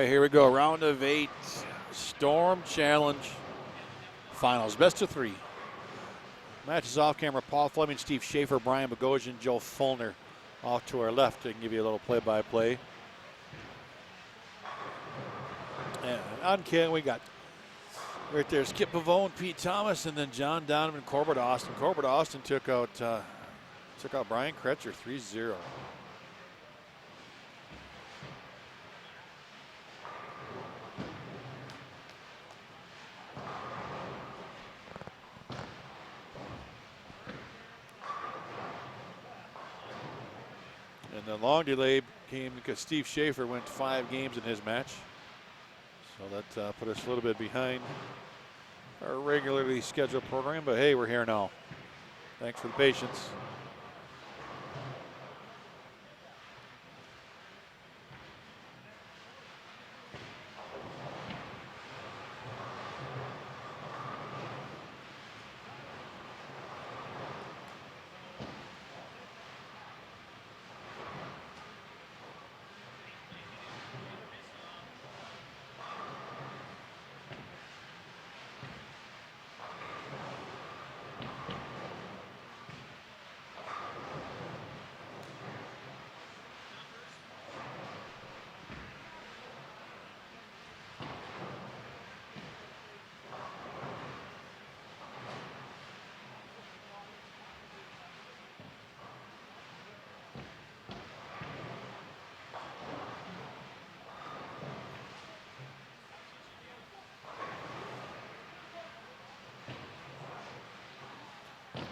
right, here we go. Round of 8, Storm Challenge Finals, best of 3. Matches off camera, Paul Fleming, Steve Schaefer, Brian Bogosian, Joe Fulner. Off to our left to give you a little play-by-play. And on camera, we got right there Skip Pavone, Pete Thomas, and then John Donovan, Corbett Austin. Corbett Austin took out Brian Kretzer 3-0. And the long delay came because Steve Schaefer went 5 games in his match. So that put us a little bit behind our regularly scheduled program, but hey, we're here now. Thanks for the patience.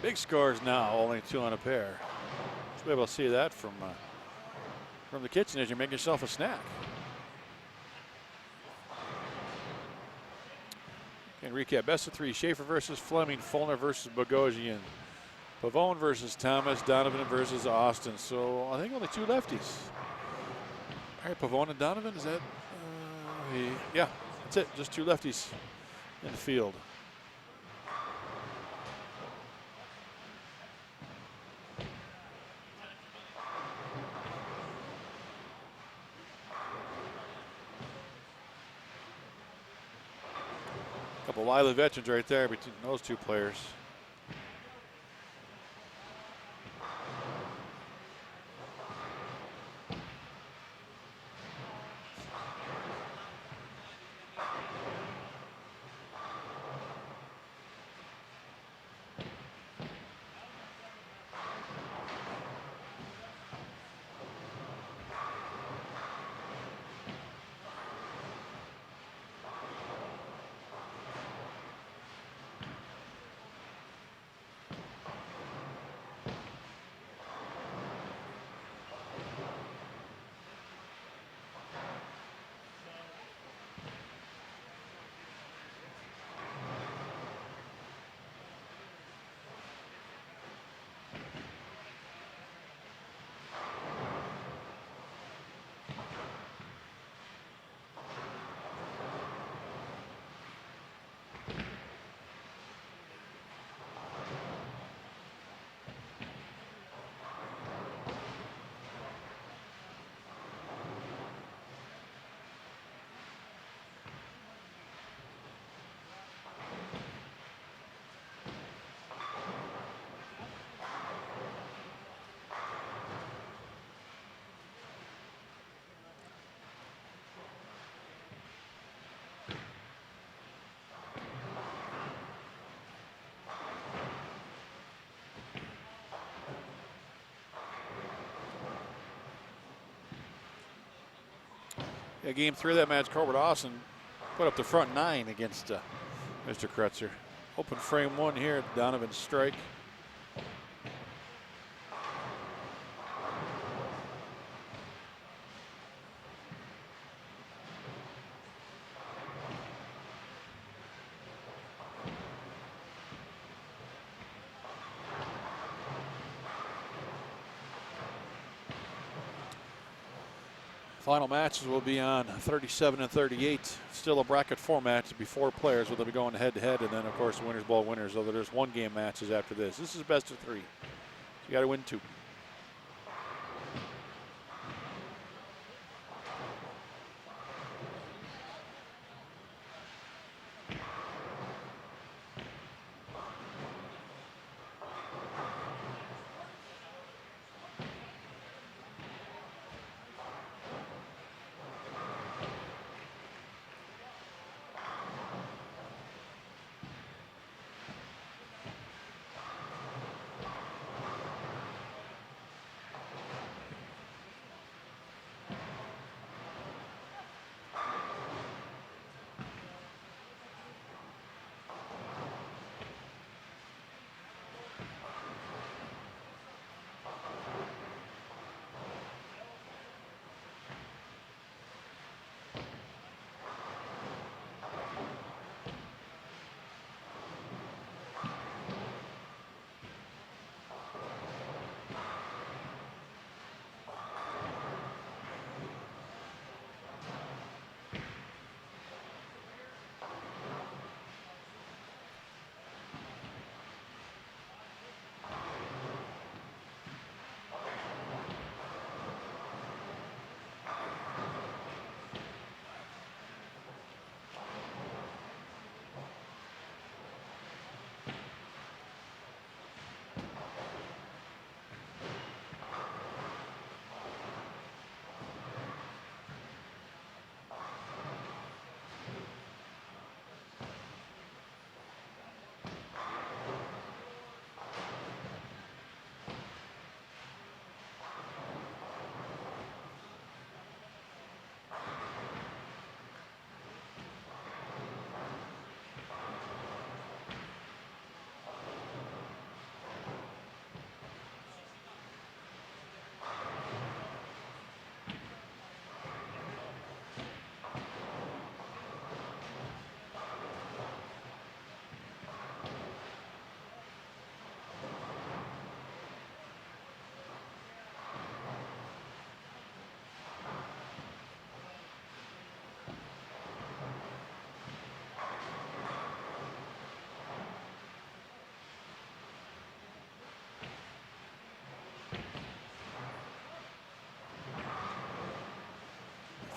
Big scores now, only 2 on a pair. Should be able to see that from the kitchen as you make yourself a snack. And recap, best of 3, Schaefer versus Fleming, Fulner versus Bogosian, Pavone versus Thomas, Donovan versus Austin. So I think only 2 lefties. All right, Pavone and Donovan, is that? Yeah, that's it, just 2 lefties in the field. Couple wily veterans right there between those 2 players. Yeah, game 3 of that match, Corbett Austin put up the front 9 against Mr. Kretzer. Open frame 1 here, Donovan's strike. Final matches will be on 37 and 38. Still a bracket format. It'll be 4 players, where they'll be going head-to-head, and then, of course, the winners ball winners. Although there's 1-game matches after this. This is best of 3. So you got to win 2.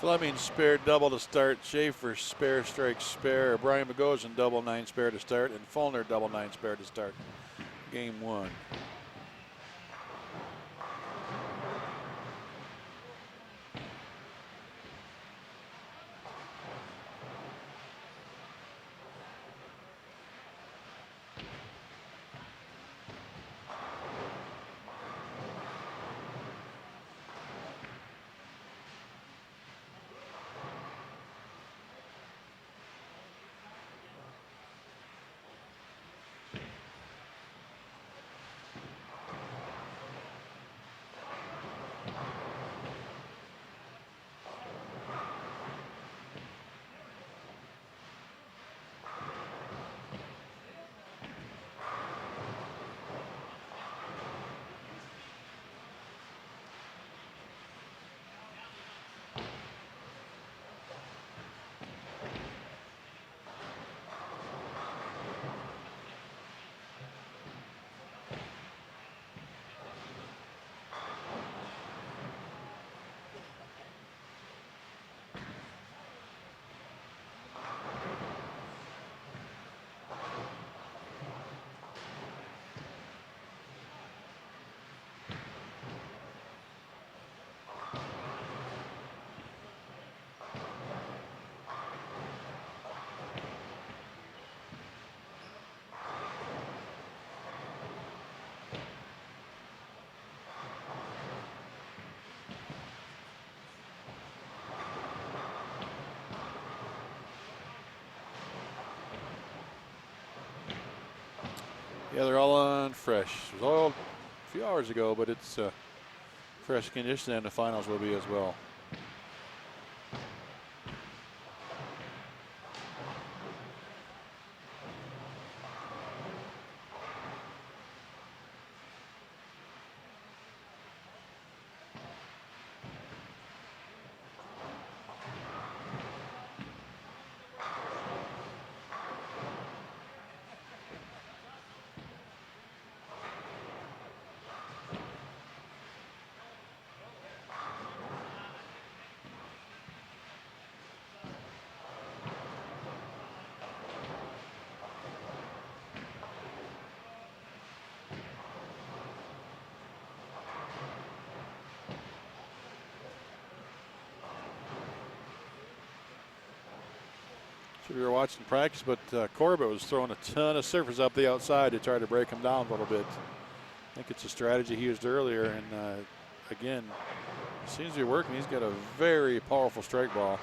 Fleming spare double to start. Schaefer spare strike spare. Brian Bogosian double 9 spare to start. And Fulner double 9 spare to start. Game 1. Yeah, they're all on fresh. It was all a few hours ago, but it's fresh condition, and the finals will be as well. So we were watching practice, but Corbett was throwing a ton of surfers up the outside to try to break him down a little bit. I think it's a strategy he used earlier, and again, it seems to be working. He's got a very powerful strike ball.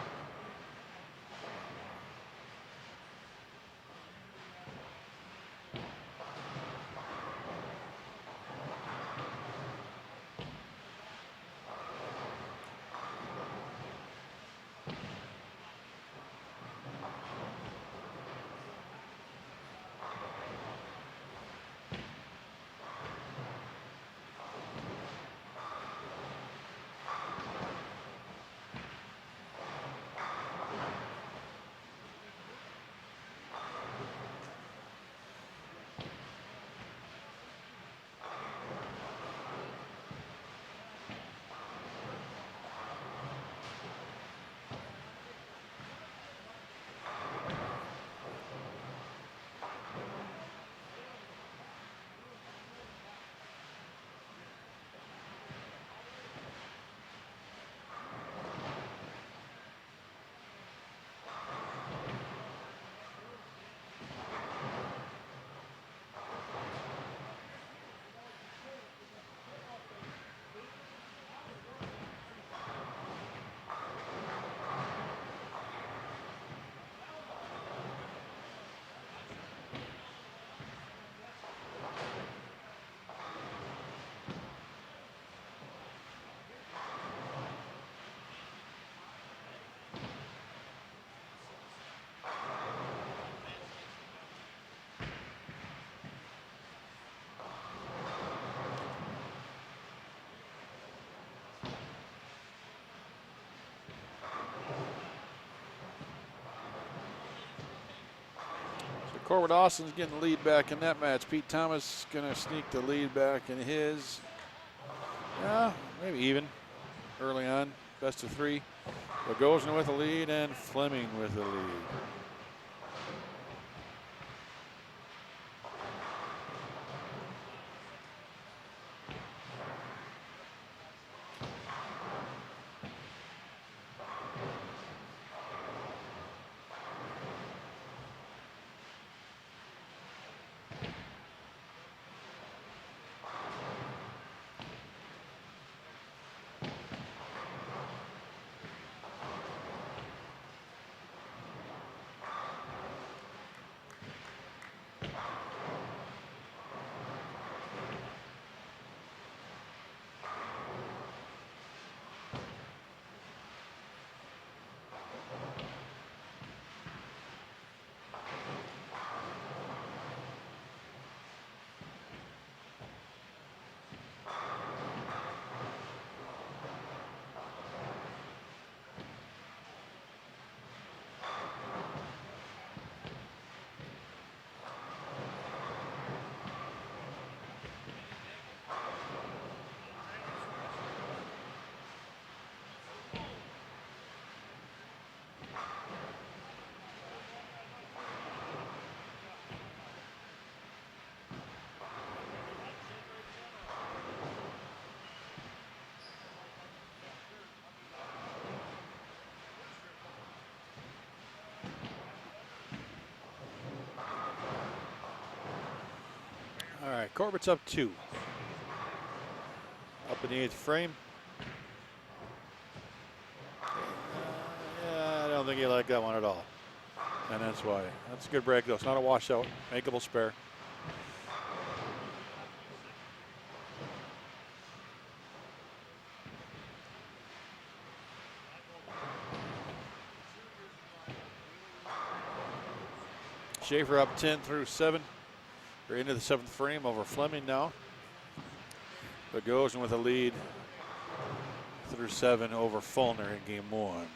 Corbett Austin's getting the lead back in that match. Pete Thomas going to sneak the lead back in his. Yeah, maybe even early on. Best of 3. Bogosian with the lead and Fleming with the lead. All right, Corbett's up 2. Up in the 8th frame. Yeah, I don't think he liked that one at all. And that's why. That's a good break, though. It's not a washout. Makeable spare. Schaefer up 10 through 7. We're into the 7th frame over Fleming now. Bogosian with a lead through 7 over Fulner in game 1.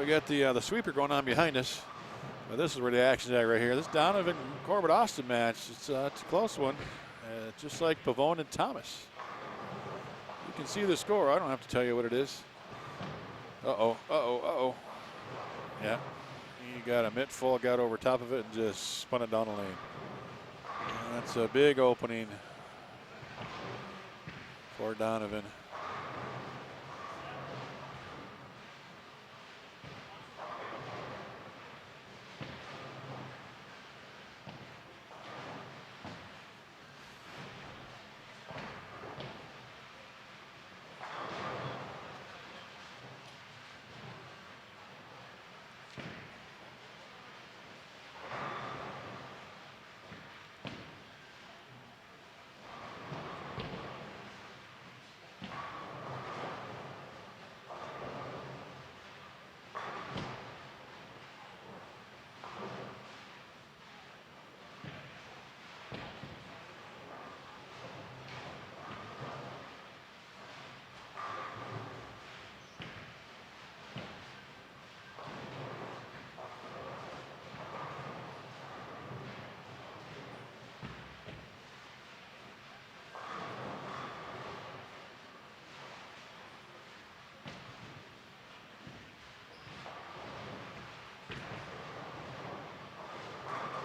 got the sweeper going on behind us. But this is where the action's at right here. This Donovan Corbett Austin match. It's a close one, just like Pavone and Thomas. You can see the score. I don't have to tell you what it is. Yeah, he got a mitt full, got over top of it, and just spun it down the lane. That's a big opening for Donovan.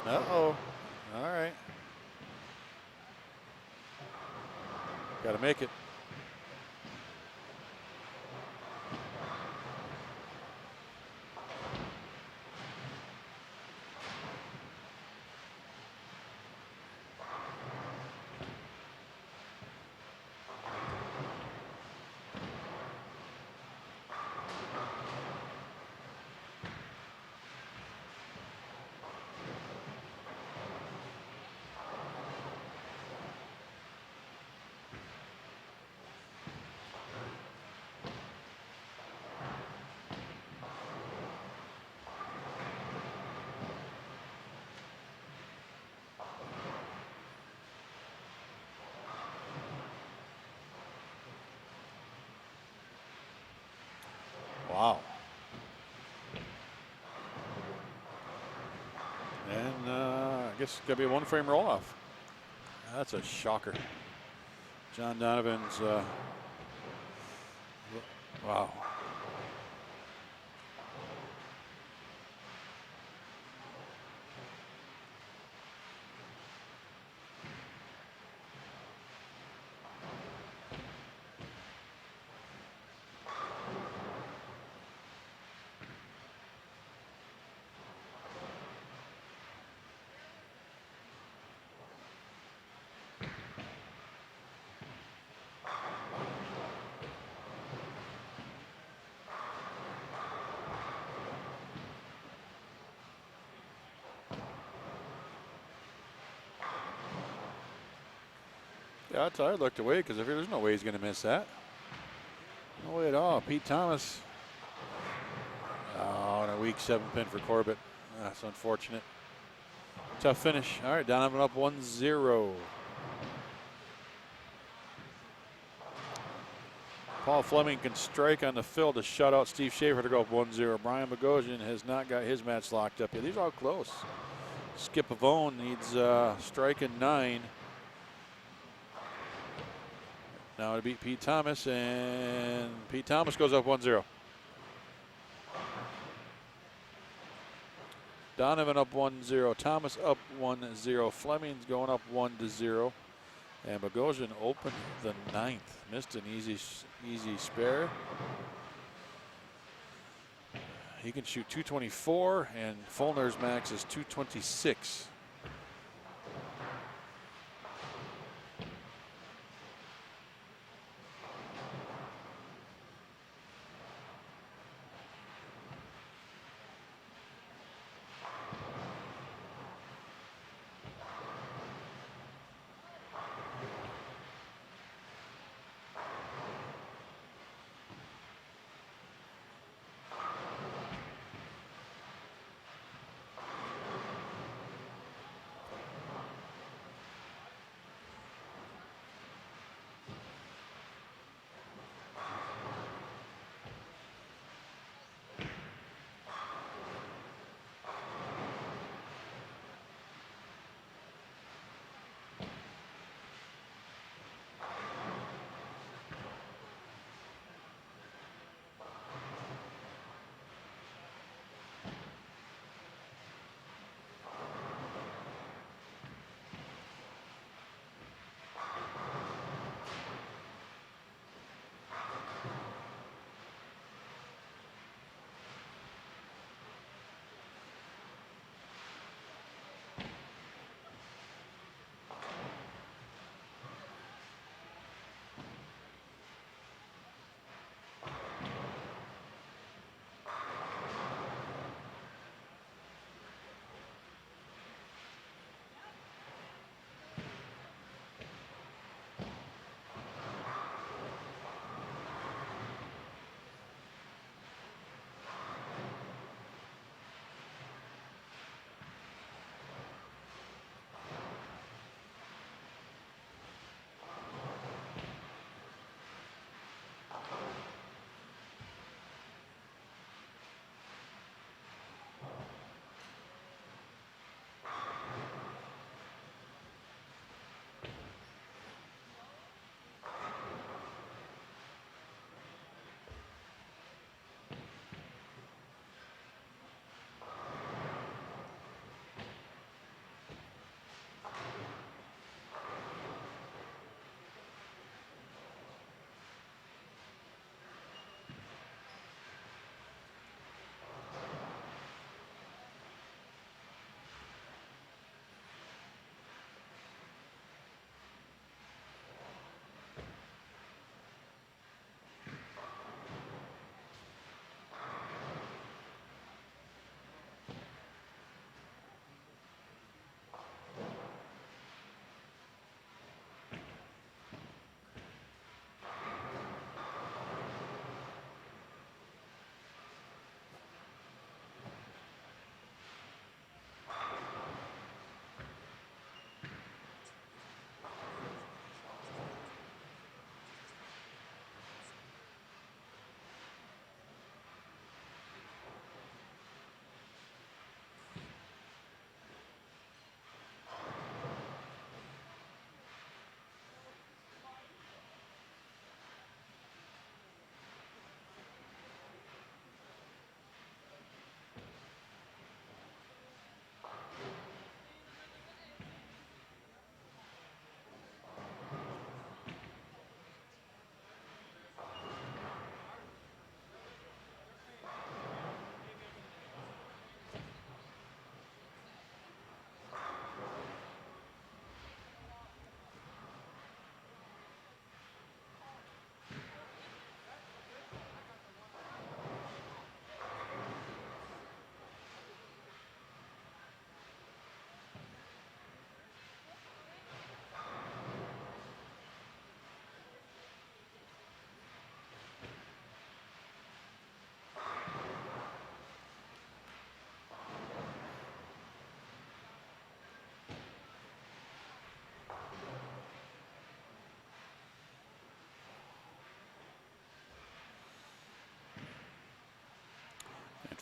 Uh-oh. All right. Got to make it. Wow. And I guess it's going to be a one-frame roll-off. That's a shocker. John Donovan's, wow. Yeah, I looked away because there's no way he's going to miss that. No way at all. Pete Thomas. Oh, and a weak 7 pin for Corbett. That's unfortunate. Tough finish. All right, Donovan up 1-0. Paul Fleming can strike on the fill to shut out Steve Schaefer to go up 1-0. Brian Bogosian has not got his match locked up yet. These are all close. Skip Pavone needs striking 9. Now to beat Pete Thomas, and Pete Thomas goes up 1-0. Donovan up 1-0. Thomas up 1-0. Fleming's going up 1-0. And Bogosian opened the 9th. Missed an easy spare. He can shoot 224, and Fulner's max is 226.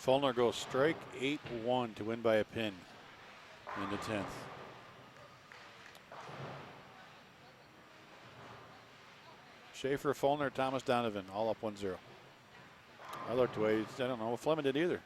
Fulner goes strike 8-1 to win by a pin in the 10th. Schaefer, Fulner, Thomas, Donovan, all up 1-0. I looked away. I don't know what Fleming did either.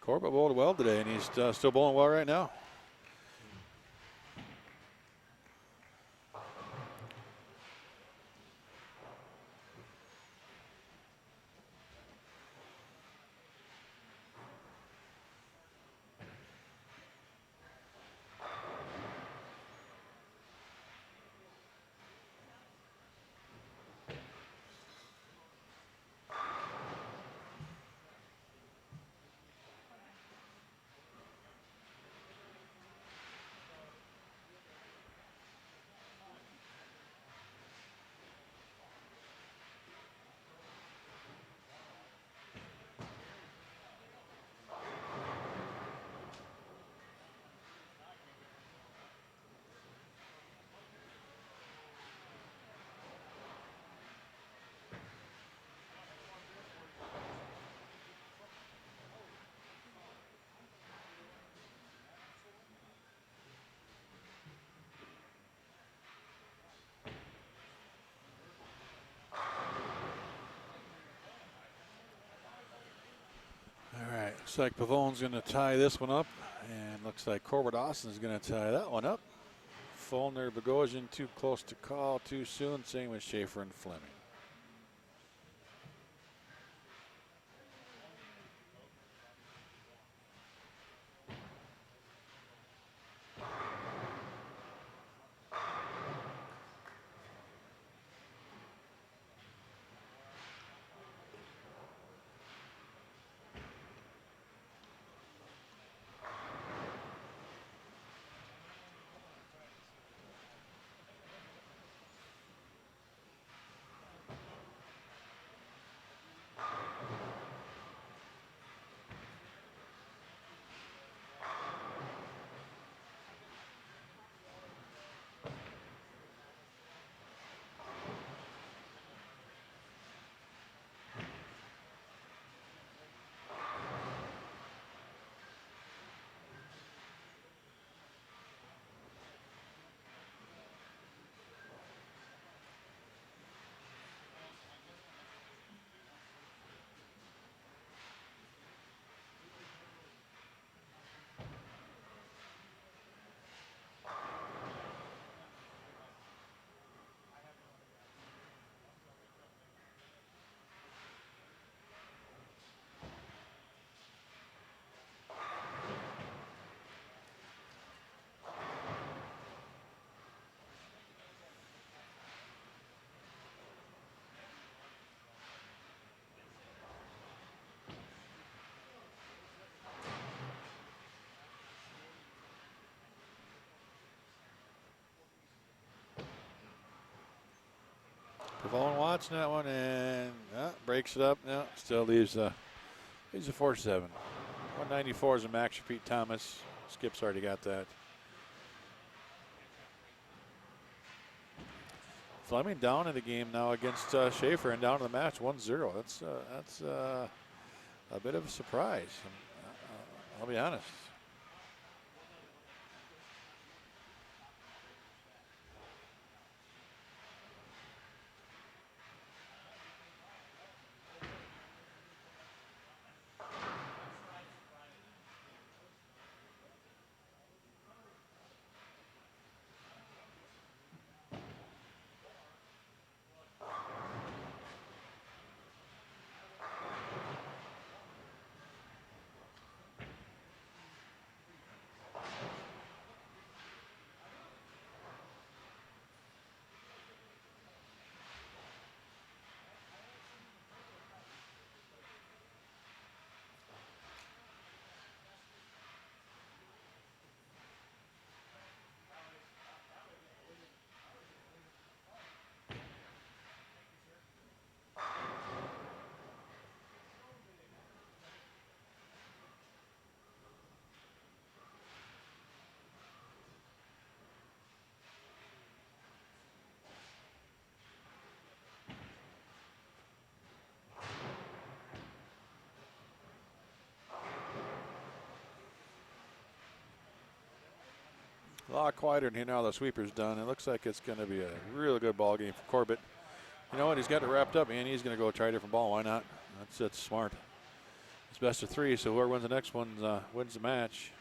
Corbett bowled well today, and he's still bowling well right now. All right, looks like Pavone's going to tie this one up, and looks like Corbett Austin's going to tie that one up. Fulner, Bogosian too close to call too soon. Same with Schaefer and Fleming. Pavone watching that one and breaks it up. No, still leaves a 4-7. 194 is a max for Pete Thomas. Skip's already got that. Fleming down in the game now against Schaefer and down to the match 1-0. That's a bit of a surprise. I'll be honest. A lot quieter in here now. The sweeper's done. It looks like it's going to be a really good ball game for Corbett. You know what? He's got it wrapped up, and he's going to go try a different ball. Why not? That's smart. It's best of 3, so whoever wins the next one wins the match.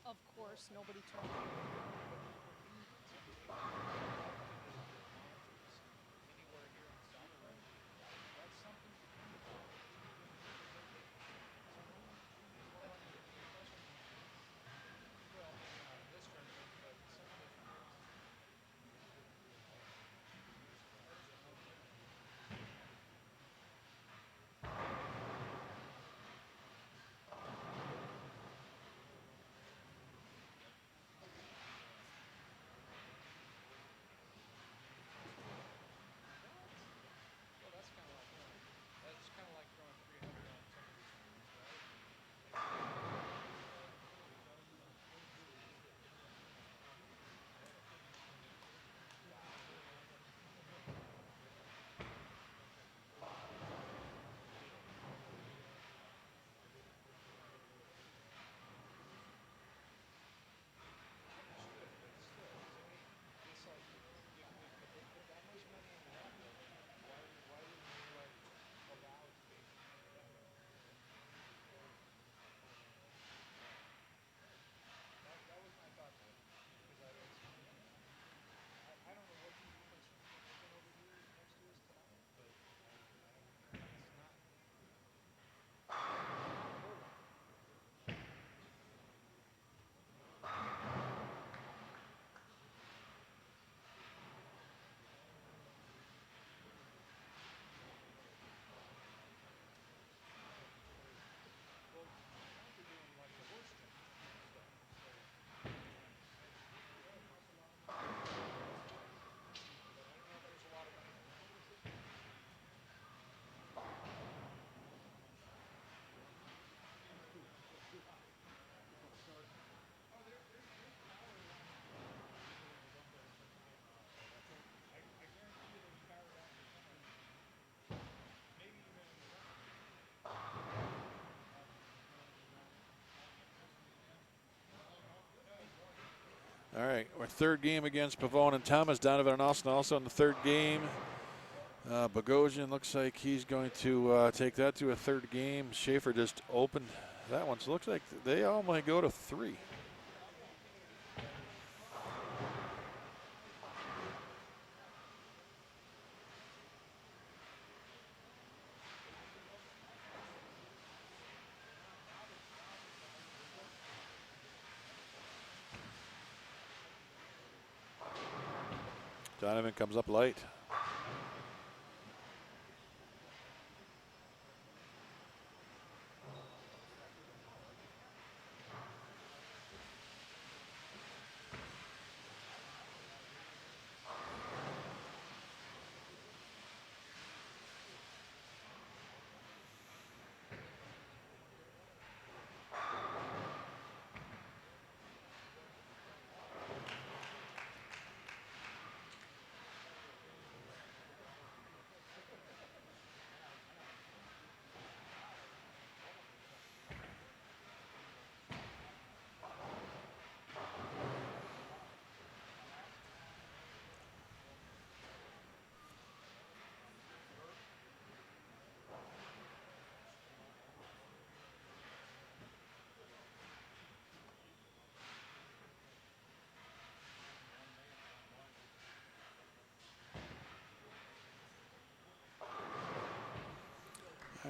Of course, nobody turned it. All right, our third game against Pavone and Thomas. Donovan and Austin also in the third game. Bogosian looks like he's going to take that to a third game. Schaefer just opened that one, so it looks like they all might go to 3. Donovan comes up light.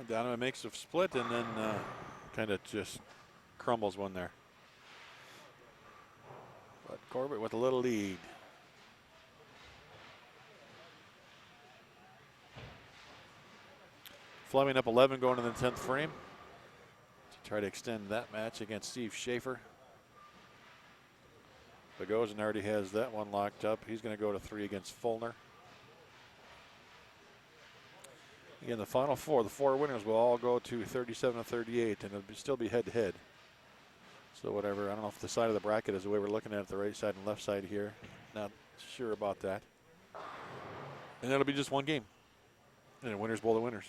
Donovan makes a split and then kind of just crumbles one there. But Corbett with a little lead. Fleming up 11 going to the 10th frame to try to extend that match against Steve Schaefer. Bogosian already has that one locked up. He's going to go to 3 against Fulner. Again, the final four, the 4 winners will all go to 37 and 38, and it'll still be head-to-head. So whatever, I don't know if the side of the bracket is the way we're looking at it, the right side and left side here. Not sure about that. And that'll be just one game. And the winners bowl the winners.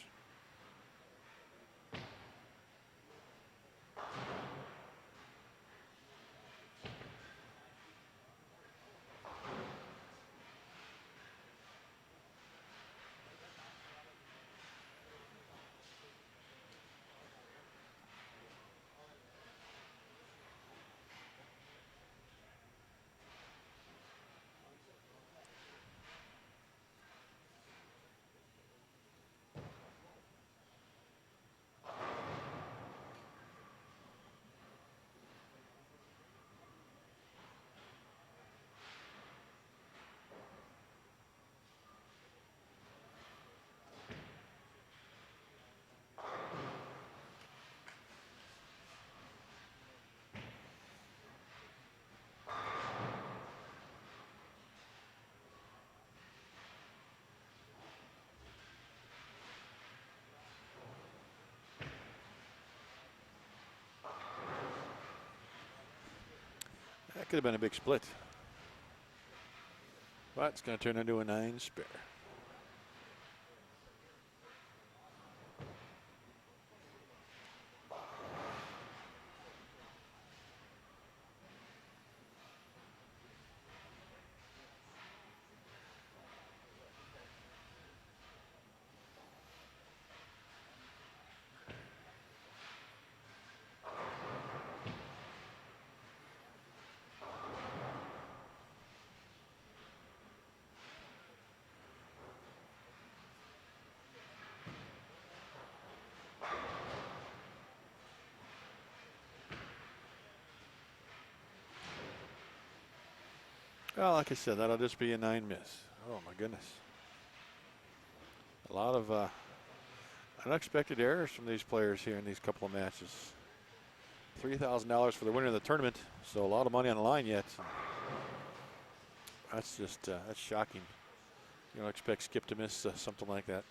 That could have been a big split. But it's going to turn into a 9 spare. Well, like I said, that'll just be a 9 miss. Oh, my goodness. A lot of unexpected errors from these players here in these couple of matches. $3,000 for the winner of the tournament, so a lot of money on the line yet. That's just, that's shocking. You don't expect Skip to miss something like that.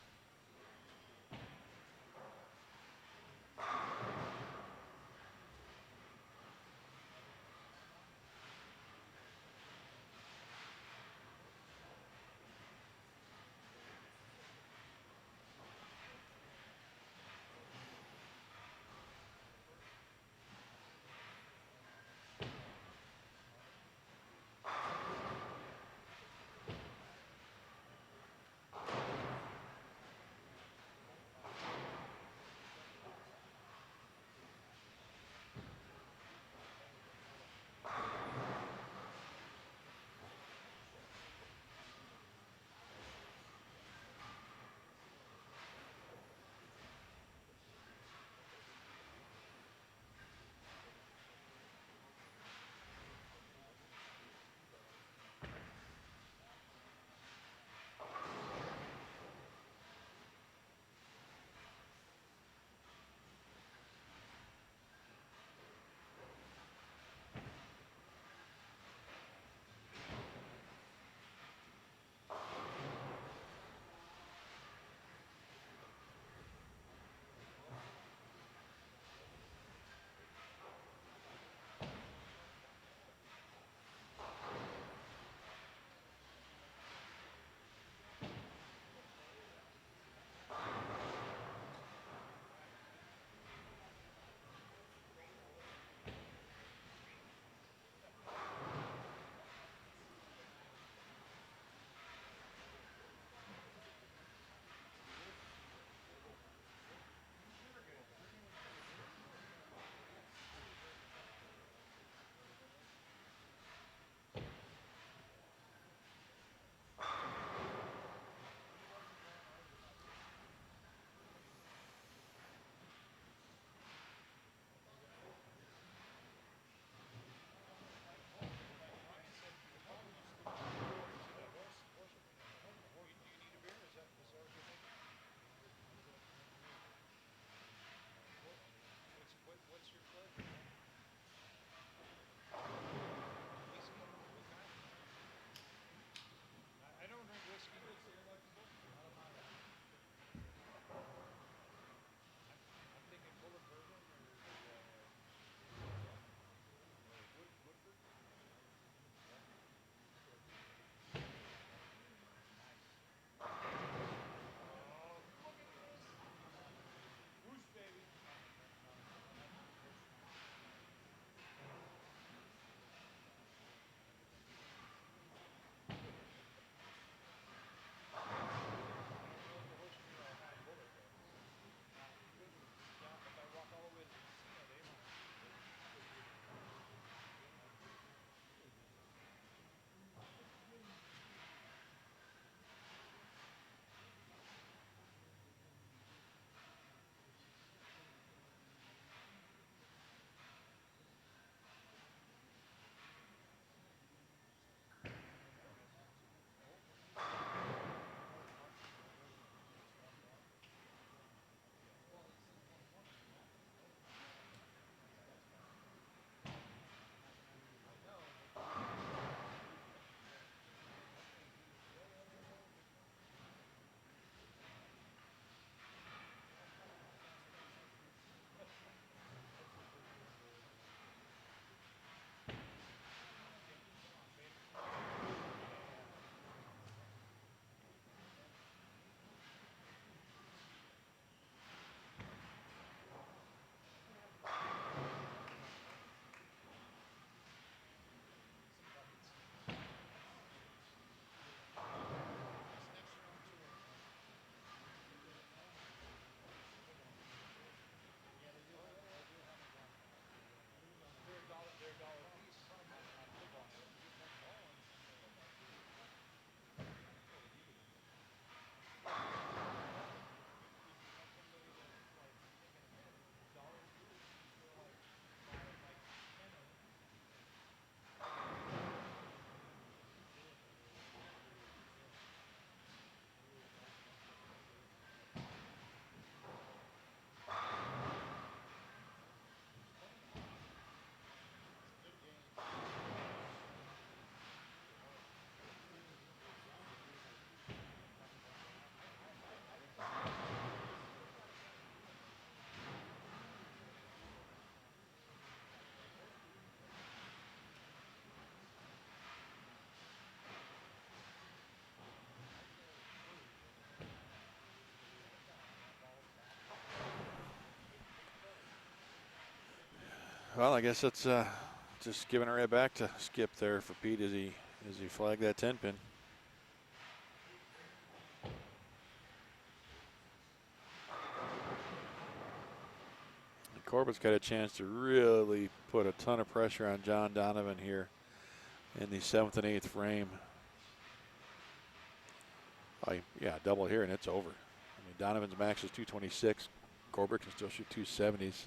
Well, I guess it's just giving it right back to Skip there for Pete as he flagged that 10 pin. And Corbett's got a chance to really put a ton of pressure on John Donovan here in the 7th and 8th frame. Yeah, double here and it's over. I mean, Donovan's max is 226. Corbett can still shoot 270s.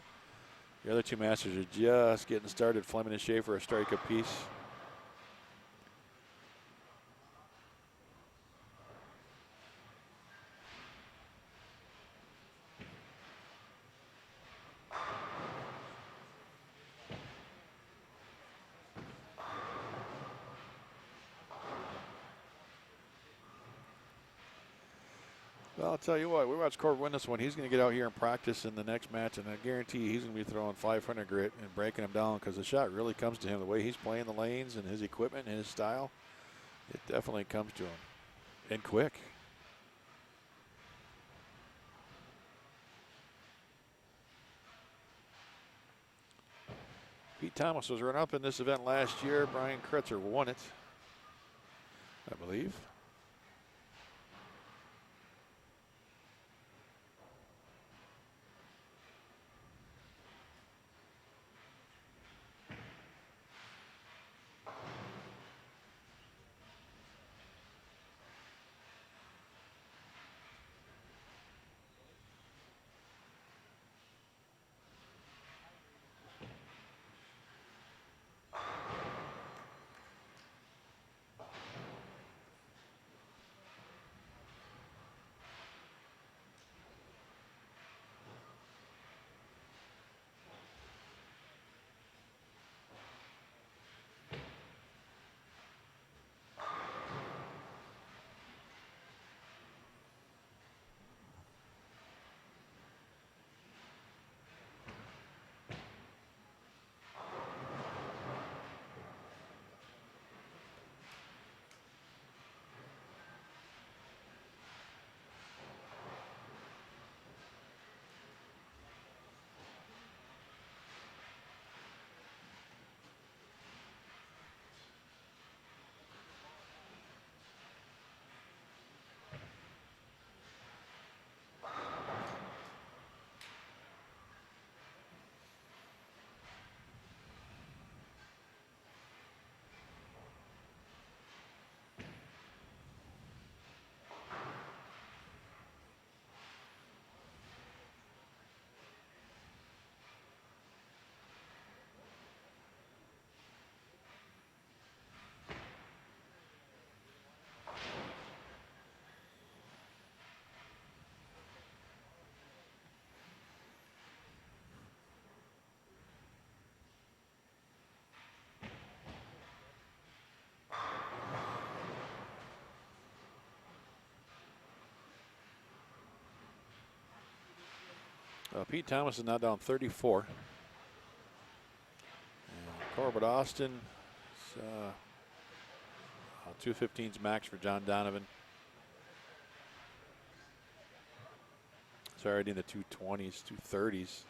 The other two masters are just getting started. Fleming and Schaefer a strike apiece. Well, I'll tell you what, we watched Corbett win this one. He's going to get out here and practice in the next match, and I guarantee he's going to be throwing 500 grit and breaking them down because the shot really comes to him. The way he's playing the lanes and his equipment and his style, it definitely comes to him. And quick. Pete Thomas was run up in this event last year. Brian Kretzer won it, I believe. Pete Thomas is now down 34. And Corbett Austin, 215's max for John Donovan. It's already in the 220s, 230s.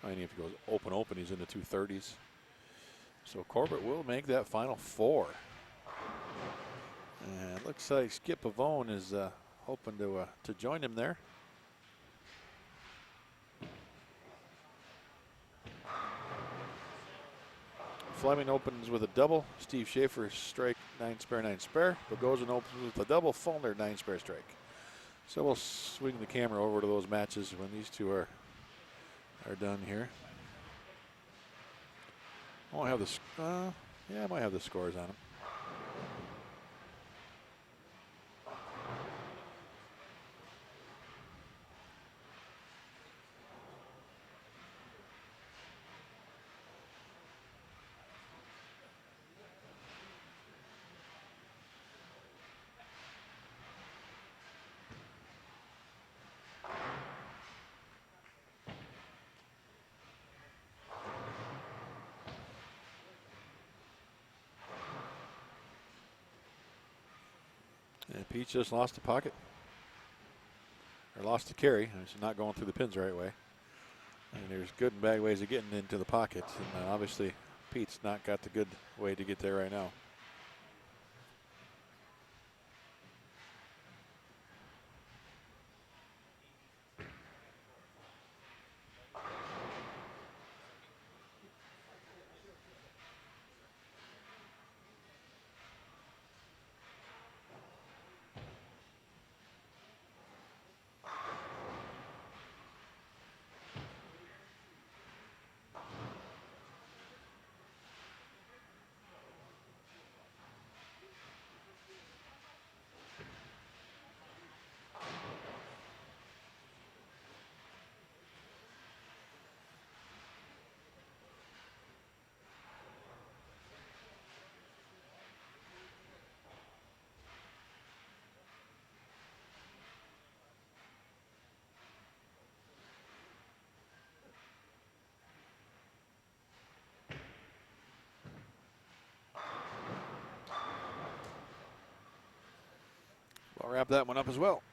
I mean, if he goes open, he's in the 230s. So Corbett will make that final four. And it looks like Skip Pavone is hoping to join him there. Fleming opens with a double. Steve Schaefer strike 9 spare, 9 spare. Bogosian opens with a double. Fulner 9 spare strike. So we'll swing the camera over to those matches when these two are done here. I won't have the yeah, I might have the scores on them. And Pete just lost the pocket. Or lost the carry. He's not going through the pins the right way. And there's good and bad ways of getting into the pockets. And obviously, Pete's not got the good way to get there right now. I'll wrap that one up as well.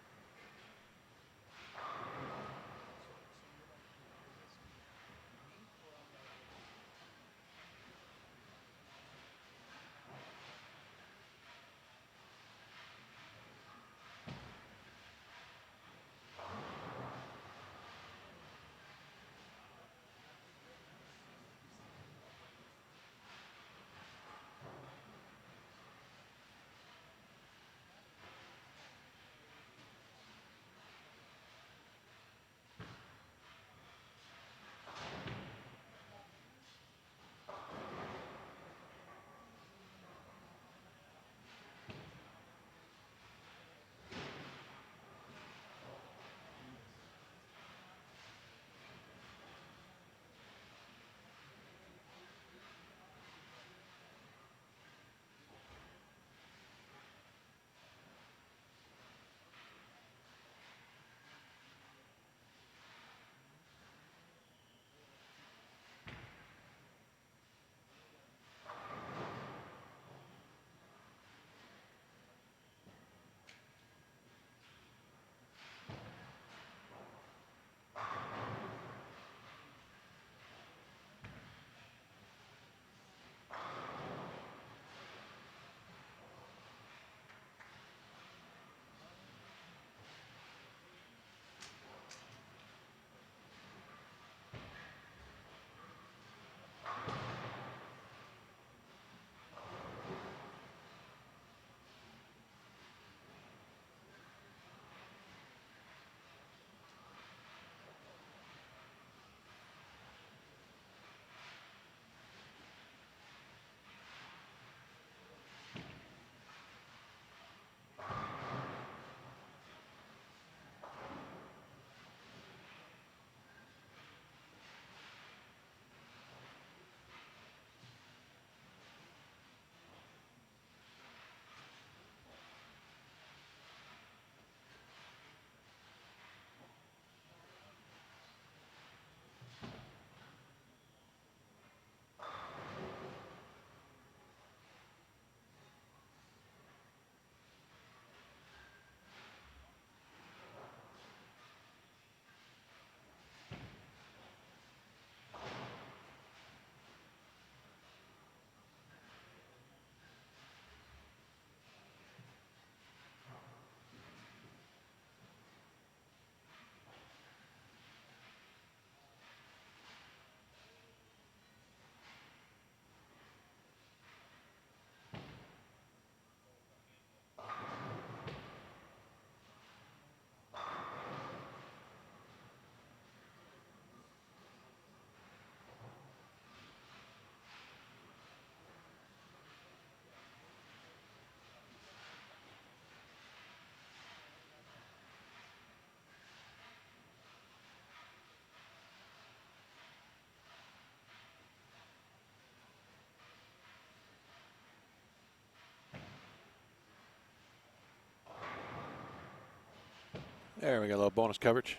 There we got a little bonus coverage.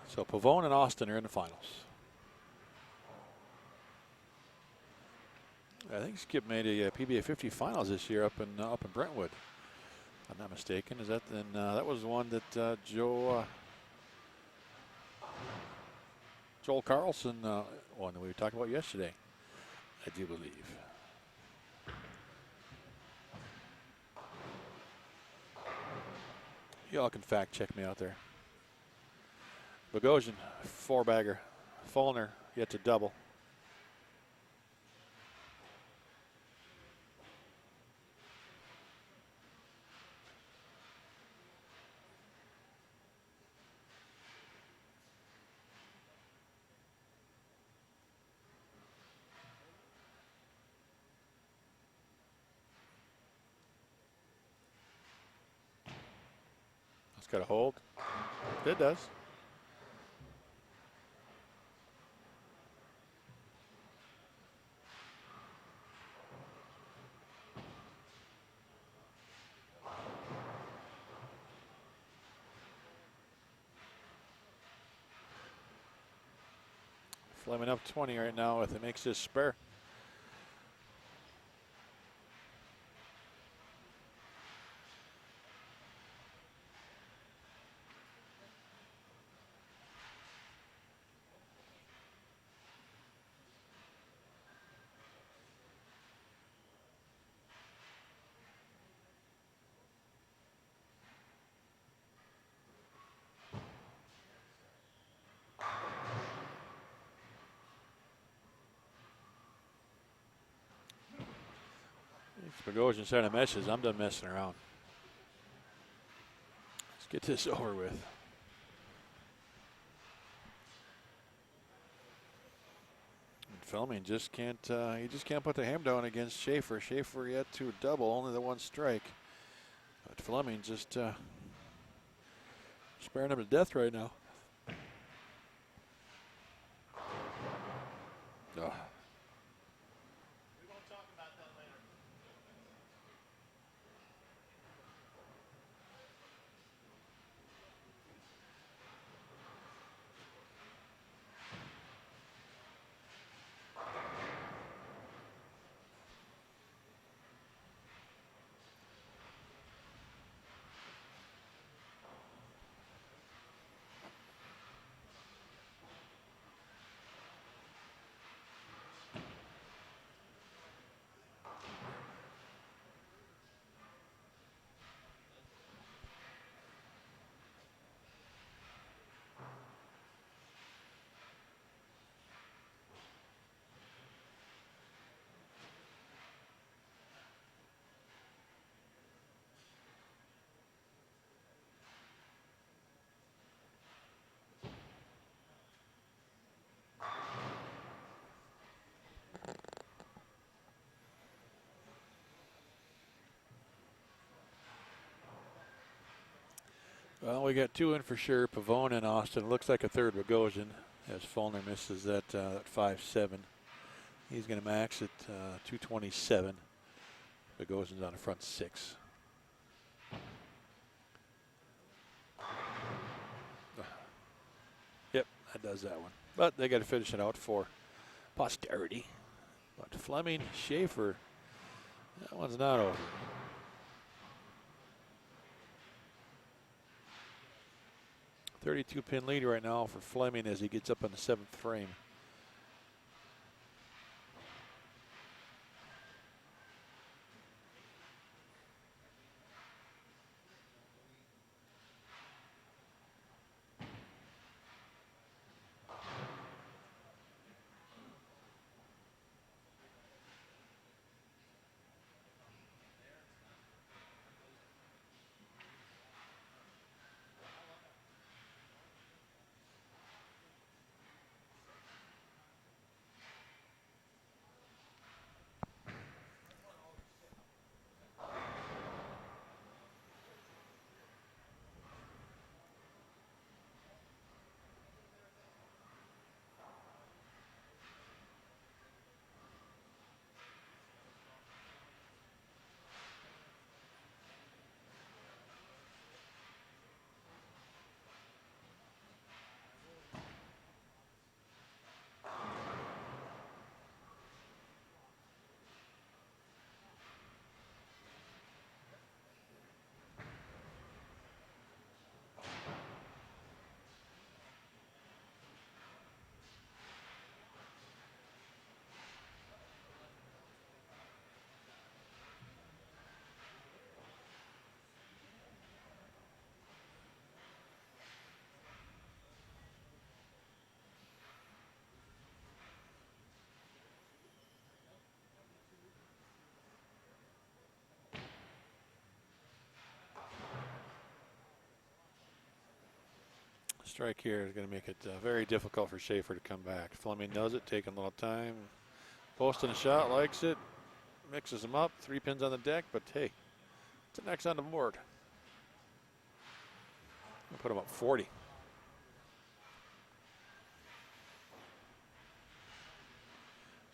So Pavone and Austin are in the finals. I think Skip made a PBA 50 finals this year up in Brentwood. If I'm not mistaken. Is that then? That was the one that Joe Joel Carlson, one that we were talking about yesterday, I do believe. Y'all can fact check me out there. Bogosian, 4-bagger. Fulner yet to double. It's got a hold. It does. Fleming up 20 right now if it makes this spare. Bogosian sending a message. I'm done messing around. Let's get this over with. And Fleming just can't. He just can't put the hammer down against Schaefer. Schaefer yet to double, only the 1 strike. But Fleming just sparing him to death right now. Oh. Well, we got 2 in for sure. Pavone and Austin. Looks like a third Bogosian as Fulner misses that 5-7. He's going to max at 227. Bogosian's on the front 6. Yep, that does that one. But they got to finish it out for posterity. But Fleming, Schaefer, that one's not over. .32-pin lead right now for Fleming as he gets up in the 7th frame. Strike here is going to make it very difficult for Schaefer to come back. Fleming knows it, taking a little time. Posting a shot, likes it, mixes them up. 3 pins on the deck, but hey, it's the next on the board. We'll put him up 40.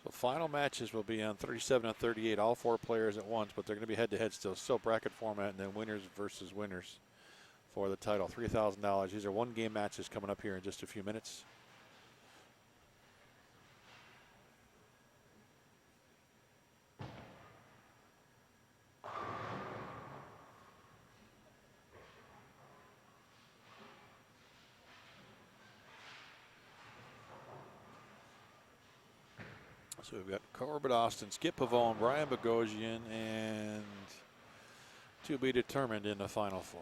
So final matches will be on 37 and 38, all 4 players at once, but they're going to be head-to-head still. Still bracket format, and then winners versus winners for the title. $3,000. These are 1-game matches coming up here in just a few minutes. So we've got Corbett Austin, Skip Pavone, Brian Bogosian, and to be determined in the Final Four.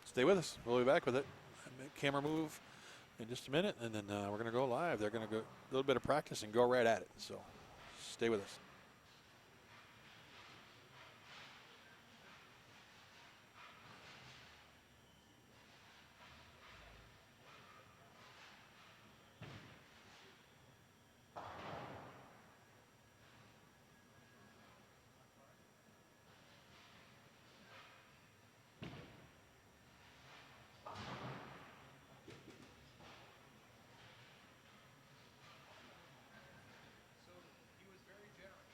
Stay with us. We'll be back with it. Camera move in just a minute, and then we're going to go live. They're going to go a little bit of practice and go right at it. So stay with us. He was very generous.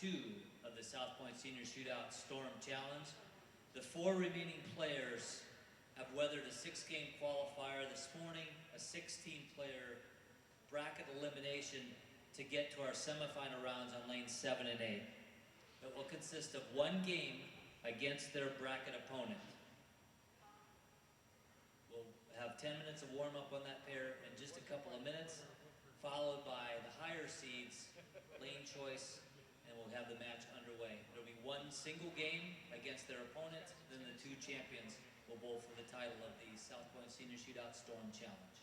2 of the South Point Senior Shootout Storm Challenge. The 4 remaining players have weathered a 6-game qualifier this morning, a 16-player bracket elimination to get to our semifinal rounds on lanes 7 and 8. It will consist of 1 game against their bracket opponent. We'll have 10 minutes of warm-up on that pair in just a couple of minutes, followed by the higher seeds, lane choice, and we'll have the match underway. It'll be 1 single game against their opponent, then the 2 champions will bowl for the title of the South Point Senior Shootout Storm Challenge.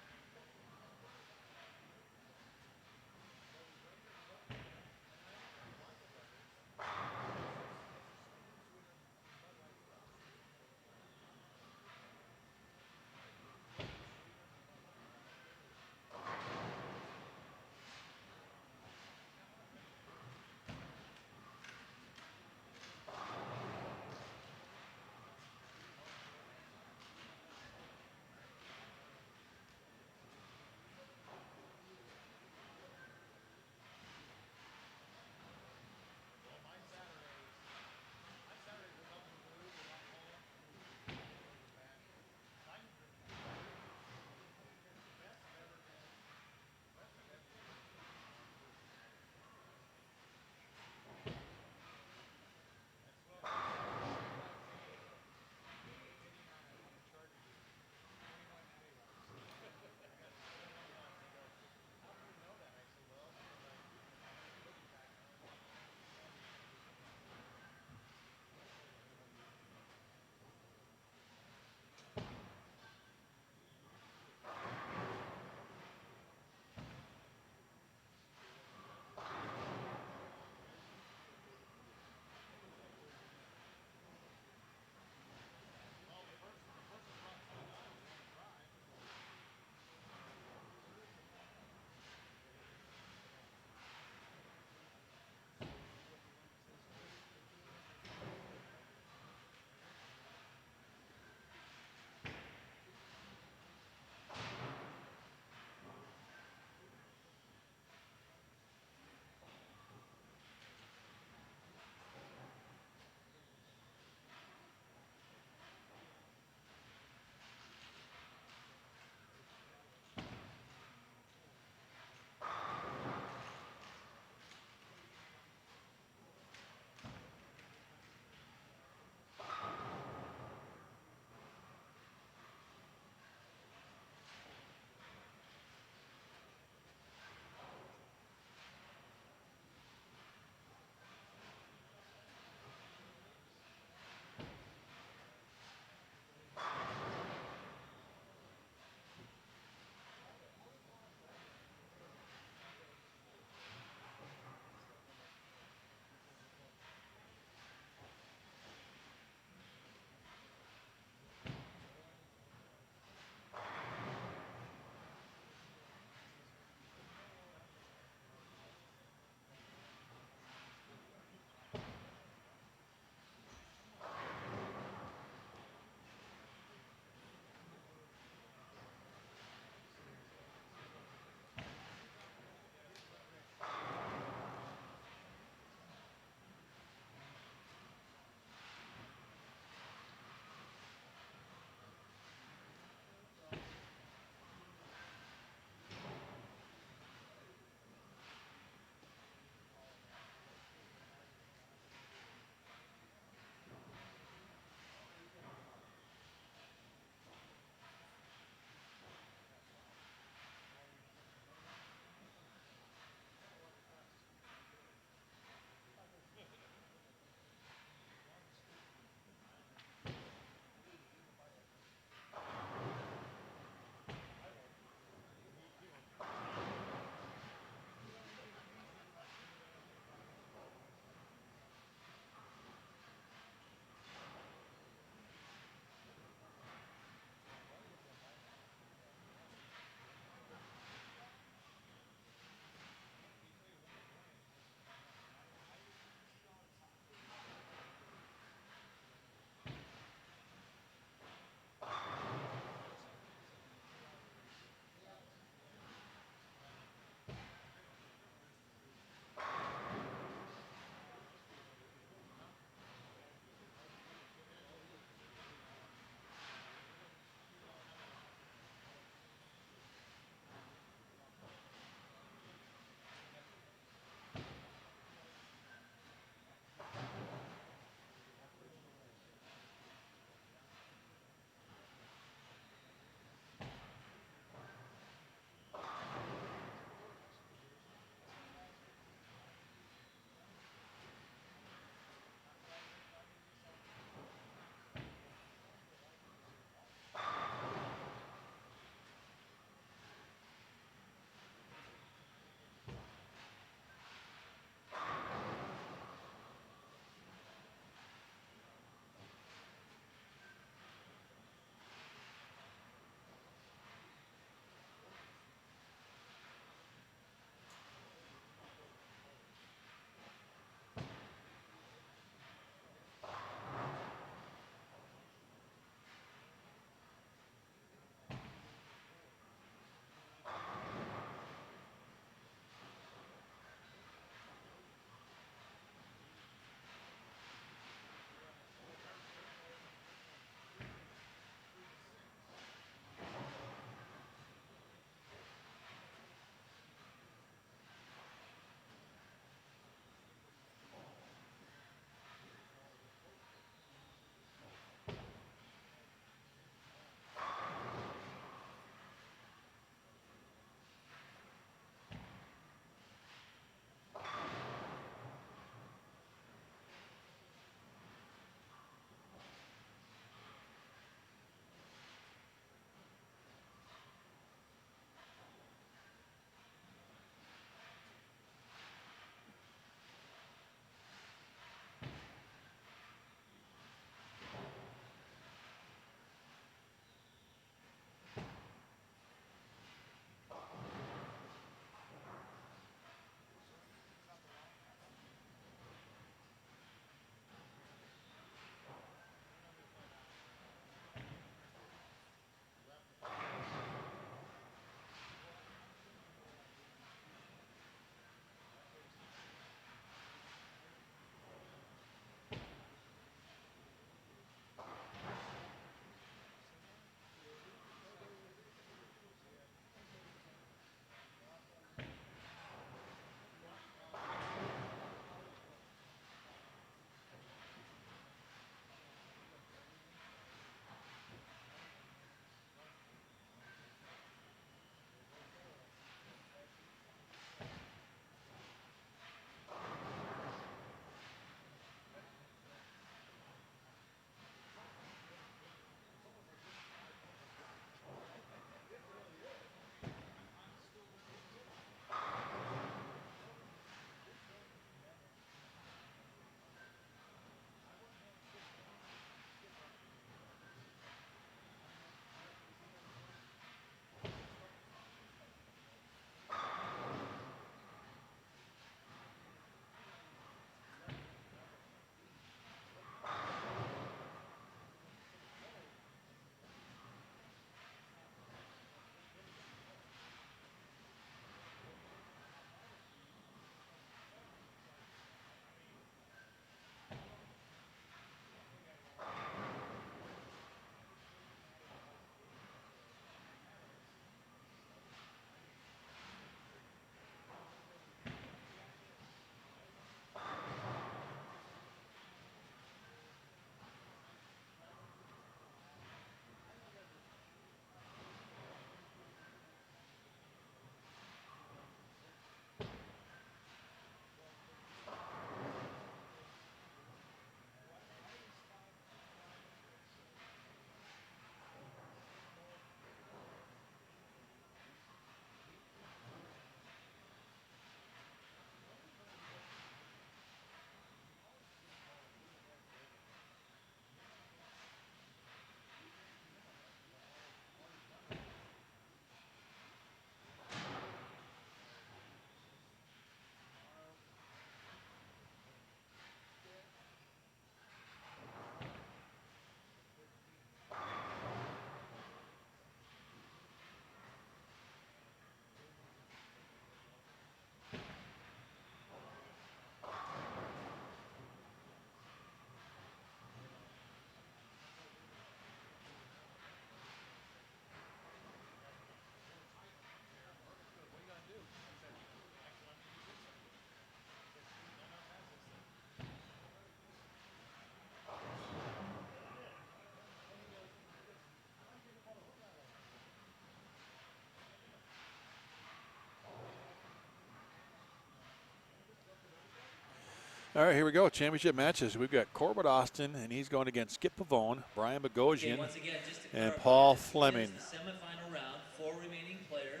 All right, here we go. Championship matches. We've got Corbett Austin, and he's going against Skip Pavone, Brian Bogosian, Once again, just to and clarify, Paul this Fleming. begins the semifinal round. 4 remaining players.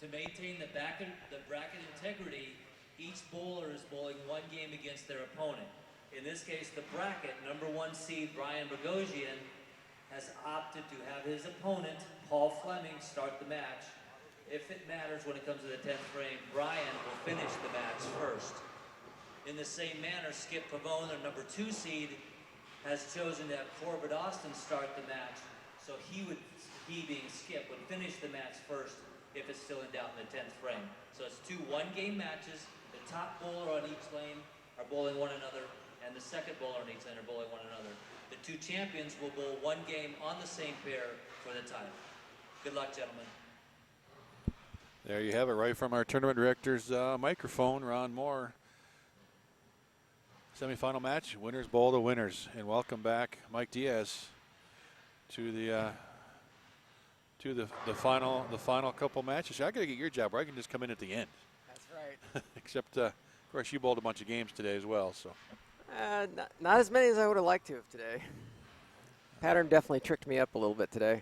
To maintain the bracket integrity, each bowler is bowling 1 game against their opponent. In this case, the bracket, number 1 seed Brian Bogosian has opted to have his opponent, Paul Fleming, start the match. If it matters when it comes to the 10th frame, Brian will finish the match first. In the same manner, Skip Pavone, the number 2 seed, has chosen to have Corbett Austin start the match. So he being Skip, would finish the match first if it's still in doubt in the 10th frame. So it's 2 one-game matches. The top bowler on each lane are bowling one another, and the second bowler on each lane are bowling one another. The 2 champions will bowl 1 game on the same pair for the title. Good luck, gentlemen. There you have it, right from our tournament director's microphone, Ron Moore. Semifinal match, winners bowl the winners, and welcome back, Mike Diaz, to the final couple matches. I gotta get your job where I can just come in at the end. That's right. Except, of course, you bowled a bunch of games today as well. So. Not as many as I would have liked to have today. Pattern definitely tricked me up a little bit today.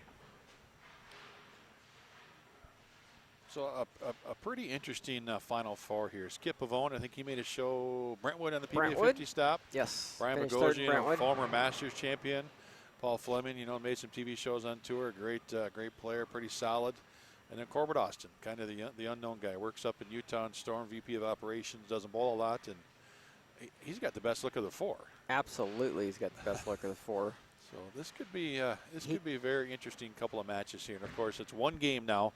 So a pretty interesting Final Four here. Skip Pavone, I think he made a show. Brentwood on the PBA 50 stop. Yes. Brian Bogosian, former Masters champion. Paul Fleming, made some TV shows on tour. Great player, pretty solid. And then Corbett Austin, kind of the unknown guy. Works up in Utah and Storm, VP of Operations, doesn't bowl a lot, and he's got the best look of the 4. Absolutely, he's got the best look of the 4. So this could be a very interesting couple of matches here. And of course, it's 1 game now.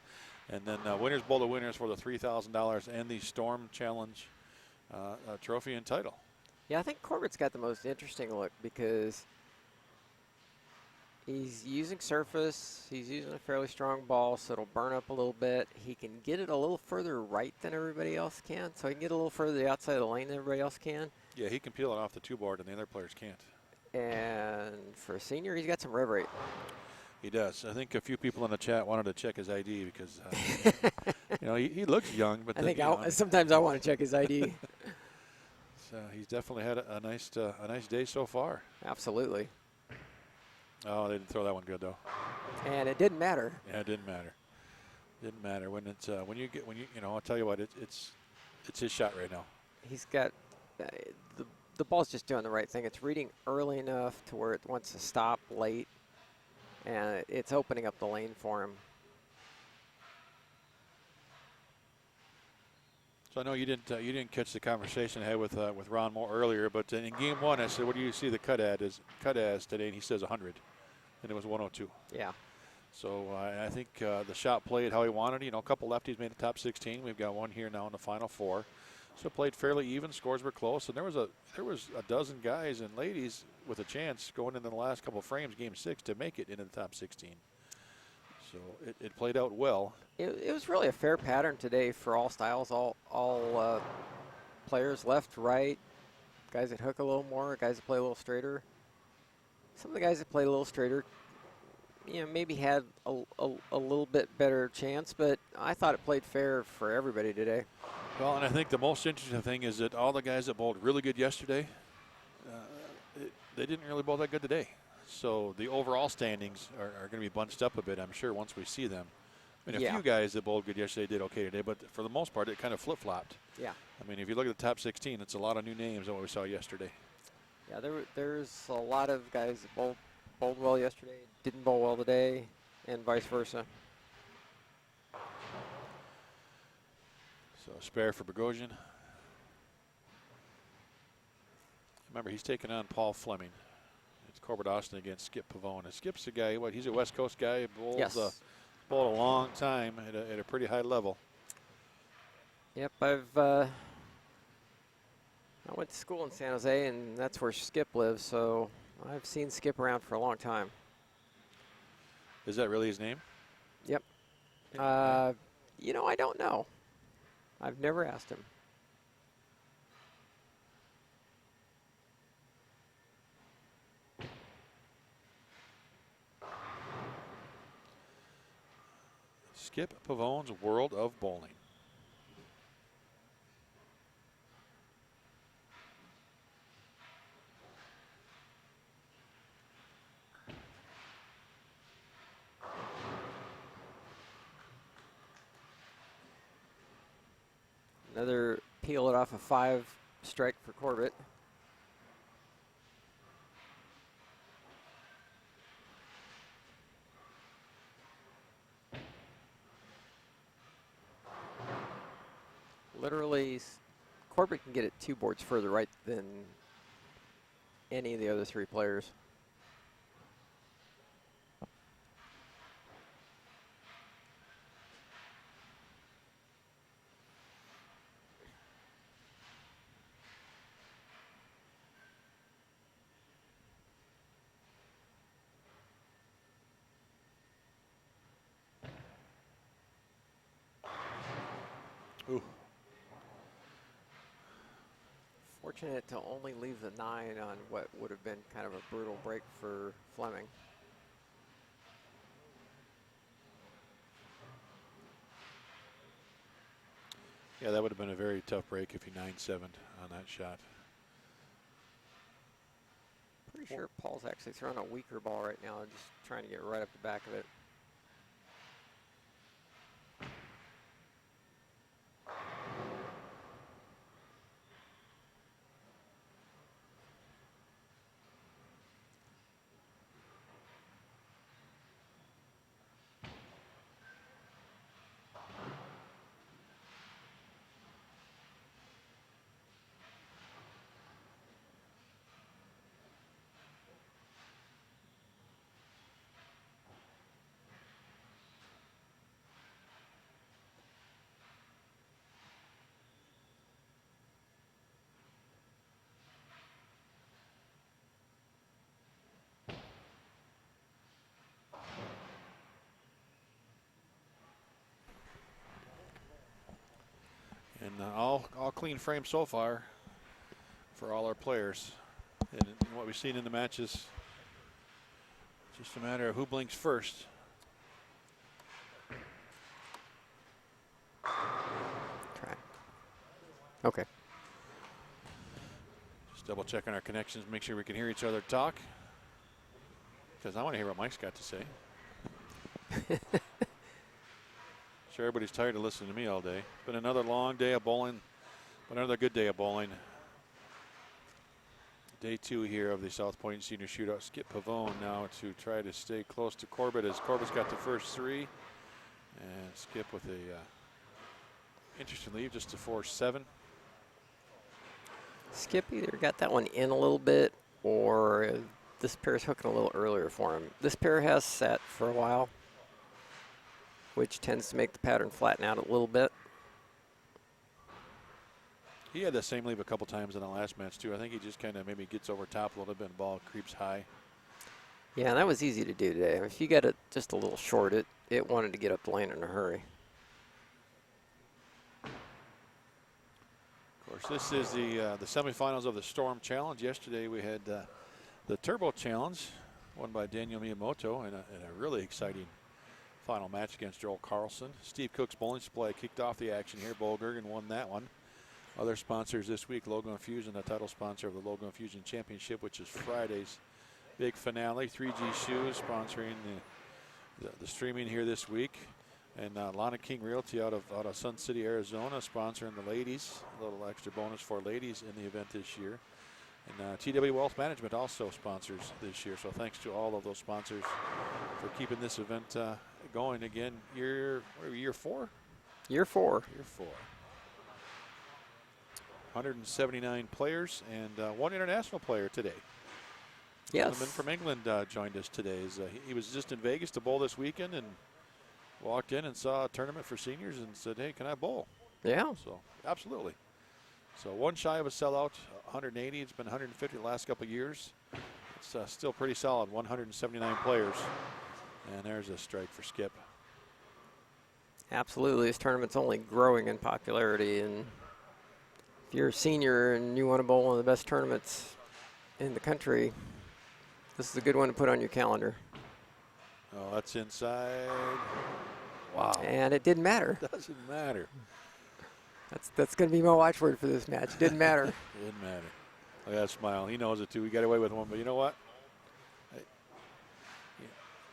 And then winners bowl the winners for the $3,000 and the Storm Challenge trophy and title. Yeah, I think Corbett's got the most interesting look because he's using surface. He's using a fairly strong ball, so it'll burn up a little bit. He can get it a little further right than everybody else can, so he can get a little further the outside of the lane than everybody else can. Yeah, he can peel it off the 2 board, and the other players can't. And for a senior, he's got some rev rate. He does. I think a few people in the chat wanted to check his ID because, he looks young. But sometimes I want to check his ID. So he's definitely had a nice day so far. Absolutely. Oh, they didn't throw that one good though. And it didn't matter. Yeah, it didn't matter. Didn't matter when it's I'll tell you what, it's his shot right now. He's got the ball's just doing the right thing. It's reading early enough to where it wants to stop late. And it's opening up the lane for him. So I know you didn't catch the conversation I had with Ron Moore earlier, but in game 1 I said, "What do you see the cut as today?" And he says 100, and it was 102. Yeah. So I think the shot played how he wanted. A couple lefties made the top 16. We've got 1 here now in the Final Four. So played fairly even. Scores were close, and there was a dozen guys and ladies with a chance going into the last couple of frames, game 6, to make it into the top 16. So it played out well. It was really a fair pattern today for all styles, all players, left, right, guys that hook a little more, guys that play a little straighter. Some of the guys that play a little straighter, maybe had a little bit better chance, but I thought it played fair for everybody today. Well, and I think the most interesting thing is that all the guys that bowled really good yesterday, they didn't really bowl that good today. So the overall standings are going to be bunched up a bit, I'm sure, once we see them. I mean, a few guys that bowled good yesterday did okay today, but for the most part, it kind of flip-flopped. Yeah. I mean, if you look at the top 16, it's a lot of new names than what we saw yesterday. Yeah, there's a lot of guys that bowled well yesterday, didn't bowl well today, and vice versa. So spare for Bogosian. Remember, he's taking on Paul Fleming. It's Corbett Austin against Skip Pavone. And Skip's a guy, he's a West Coast guy. Bowls, bowled a long time at a pretty high level. Yep, I went to school in San Jose, and that's where Skip lives, so I've seen Skip around for a long time. Is that really his name? Yep. I don't know. I've never asked him. Skip Pavone's World of Bowling. Another peel it off a 5 strike for Corbett. Literally, Corbett can get it 2 boards further right than any of the other 3 players. Ooh. Fortunate to only leave the 9 on what would have been kind of a brutal break for Fleming. Yeah, that would have been a very tough break if he 9-7'd on that shot. Pretty sure Paul's actually throwing a weaker ball right now, just trying to get right up the back of it. And all clean frame so far for all our players. And what we've seen in the matches, just a matter of who blinks first. Try. Okay. Just double checking our connections, make sure we can hear each other talk. Because I want to hear what Mike's got to say. Sure, everybody's tired of listening to me all day. It's been another long day of bowling, but another good day of bowling. Day 2 here of the South Point Senior Shootout. Skip Pavone now to try to stay close to Corbett as Corbett's got the first 3. And Skip with a interesting lead just to 4-7. Skip either got that one in a little bit or this pair's hooking a little earlier for him. This pair has sat for a while, which tends to make the pattern flatten out a little bit. He had the same leave a couple times in the last match too. I think he just kind of maybe gets over top a little bit and the ball creeps high. Yeah, and that was easy to do today. If you got it just a little short, it wanted to get up the lane in a hurry. Of course, this is the semifinals of the Storm Challenge. Yesterday we had the Turbo Challenge, won by Daniel Miyamoto, and a really exciting final match against Joel Carlson. Steve Cook's Bowling Supply kicked off the action here. Bo Gergen won that one. Other sponsors this week, Logo Infusion, the title sponsor of the Logo Infusion Championship, which is Friday's big finale. 3G Shoes sponsoring the streaming here this week. And Lana King Realty out of Sun City, Arizona, sponsoring the ladies. A little extra bonus for ladies in the event this year. And TW Wealth Management also sponsors this year. So thanks to all of those sponsors for keeping this event going again. Year 4? Year 4. Year 4. 179 players and 1 international player today. Yes. Gentleman from England joined us today. He was just in Vegas to bowl this weekend and walked in and saw a tournament for seniors and said, hey, can I bowl? Yeah. So, absolutely. So, one shy of a sellout, 180. It's been 150 the last couple of years. It's still pretty solid, 179 players. And there's a strike for Skip. Absolutely. This tournament's only growing in popularity. And if you're a senior and you want to bowl one of the best tournaments in the country, this is a good one to put on your calendar. Oh, that's inside. Wow. And it didn't matter. Doesn't matter. That's going to be my watchword for this match. It didn't matter. Didn't matter. Look at that smile. He knows it too. We got away with one, but you know what?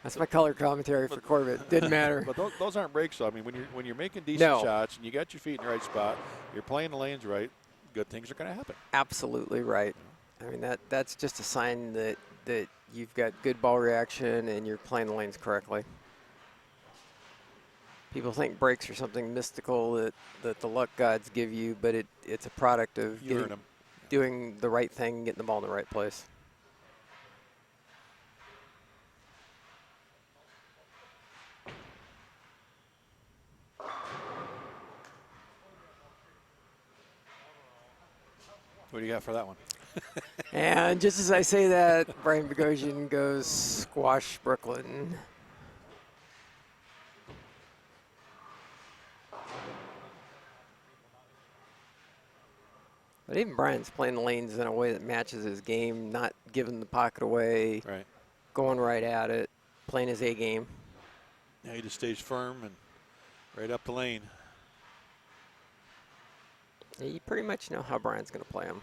That's my color commentary for Corbett. Didn't matter. But those aren't breaks, though. I mean, when you're making decent No. shots and you got your feet in the right spot, you're playing the lanes right, good things are going to happen. Absolutely right. I mean, that's just a sign that you've got good ball reaction and you're playing the lanes correctly. People think breaks are something mystical that the luck gods give you, but it's a product of You earn them. doing the right thing, getting the ball in the right place. What do you got for that one? And just as I say that, Brian Bogosian goes squash Brooklyn. But even Brian's playing the lanes in a way that matches his game, not giving the pocket away, Right. going right at it, playing his A game. Yeah, he just stays firm and right up the lane. Yeah, you pretty much know how Brian's going to play him.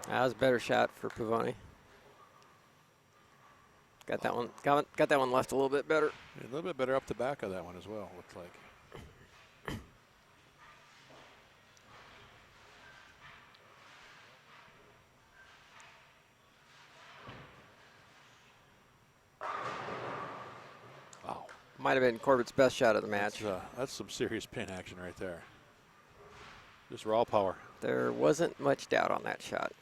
That was a better shot for Pavone. Got that one. Got that one left a little bit better. A little bit better up the back of that one as well, looks like. Wow. Might have been Corbett's best shot of the match. That's some serious pin action right there. Just raw power. There wasn't much doubt on that shot.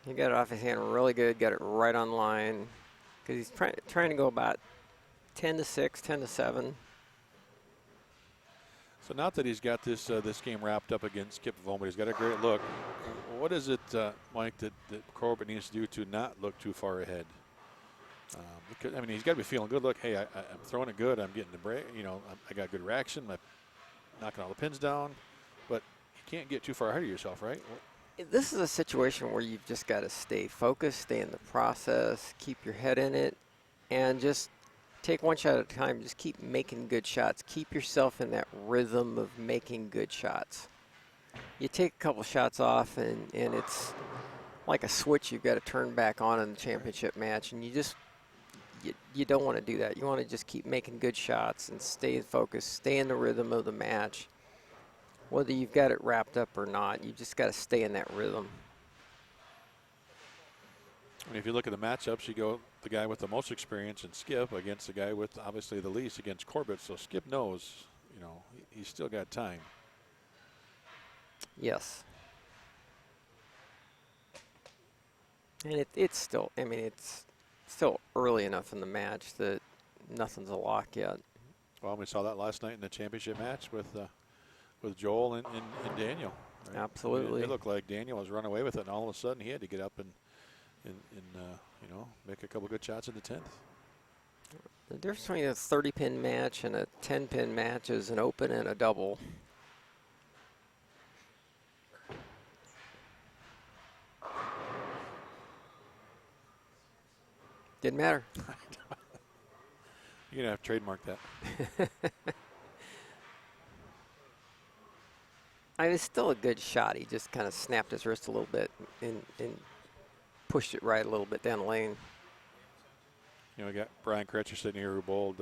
He got it off his hand really good, got it right on line. Because he's trying to go about 10-6, 10-7. So not that he's got this game wrapped up against Skip Pavone, but he's got a great look. What is it, Mike, that Corbett needs to do to not look too far ahead? Because I mean, he's got to be feeling good. Look, hey, I'm throwing it good. I'm getting the break. You know, I got good reaction. I'm knocking all the pins down. But you can't get too far ahead of yourself, right? This is a situation where you've just got to stay focused, stay in the process, keep your head in it, and just take one shot at a time. Just keep making good shots. Keep yourself in that rhythm of making good shots. You take a couple shots off, and it's like a switch you've got to turn back on in the championship match, and you don't want to do that. You want to just keep making good shots and stay focused, stay in the rhythm of the match. Whether you've got it wrapped up or not, you just got to stay in that rhythm. I mean, if you look at the matchups, you go the guy with the most experience in Skip against the guy with obviously the least against Corbett. So Skip knows, you know, he's still got time. Yes. And it's still, I mean, it's still early enough in the match that nothing's a lock yet. Well, we saw that last night in the championship match with Joel and Daniel. Right? Absolutely. I mean, it looked like Daniel was running away with it, and all of a sudden he had to get up and you know, make a couple good shots in the 10th. The difference between a 30-pin match and a 10-pin match is an open and a double. Didn't matter. You're going to have to trademark that. I mean, it's still a good shot. He just kind of snapped his wrist a little bit and pushed it right a little bit down the lane. You know, we got Brian Kretcher sitting here who bowled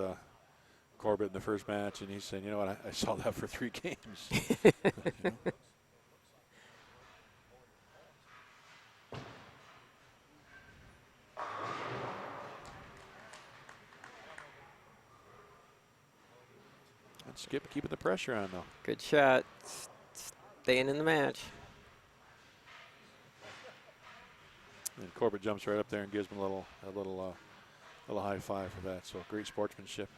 Corbett in the first match, and he's saying, you know what, I saw that for 3 games. You know? And Skip keeping the pressure on, though. Good shot. Staying in the match. And Corbett jumps right up there and gives him a little high five for that. So great sportsmanship.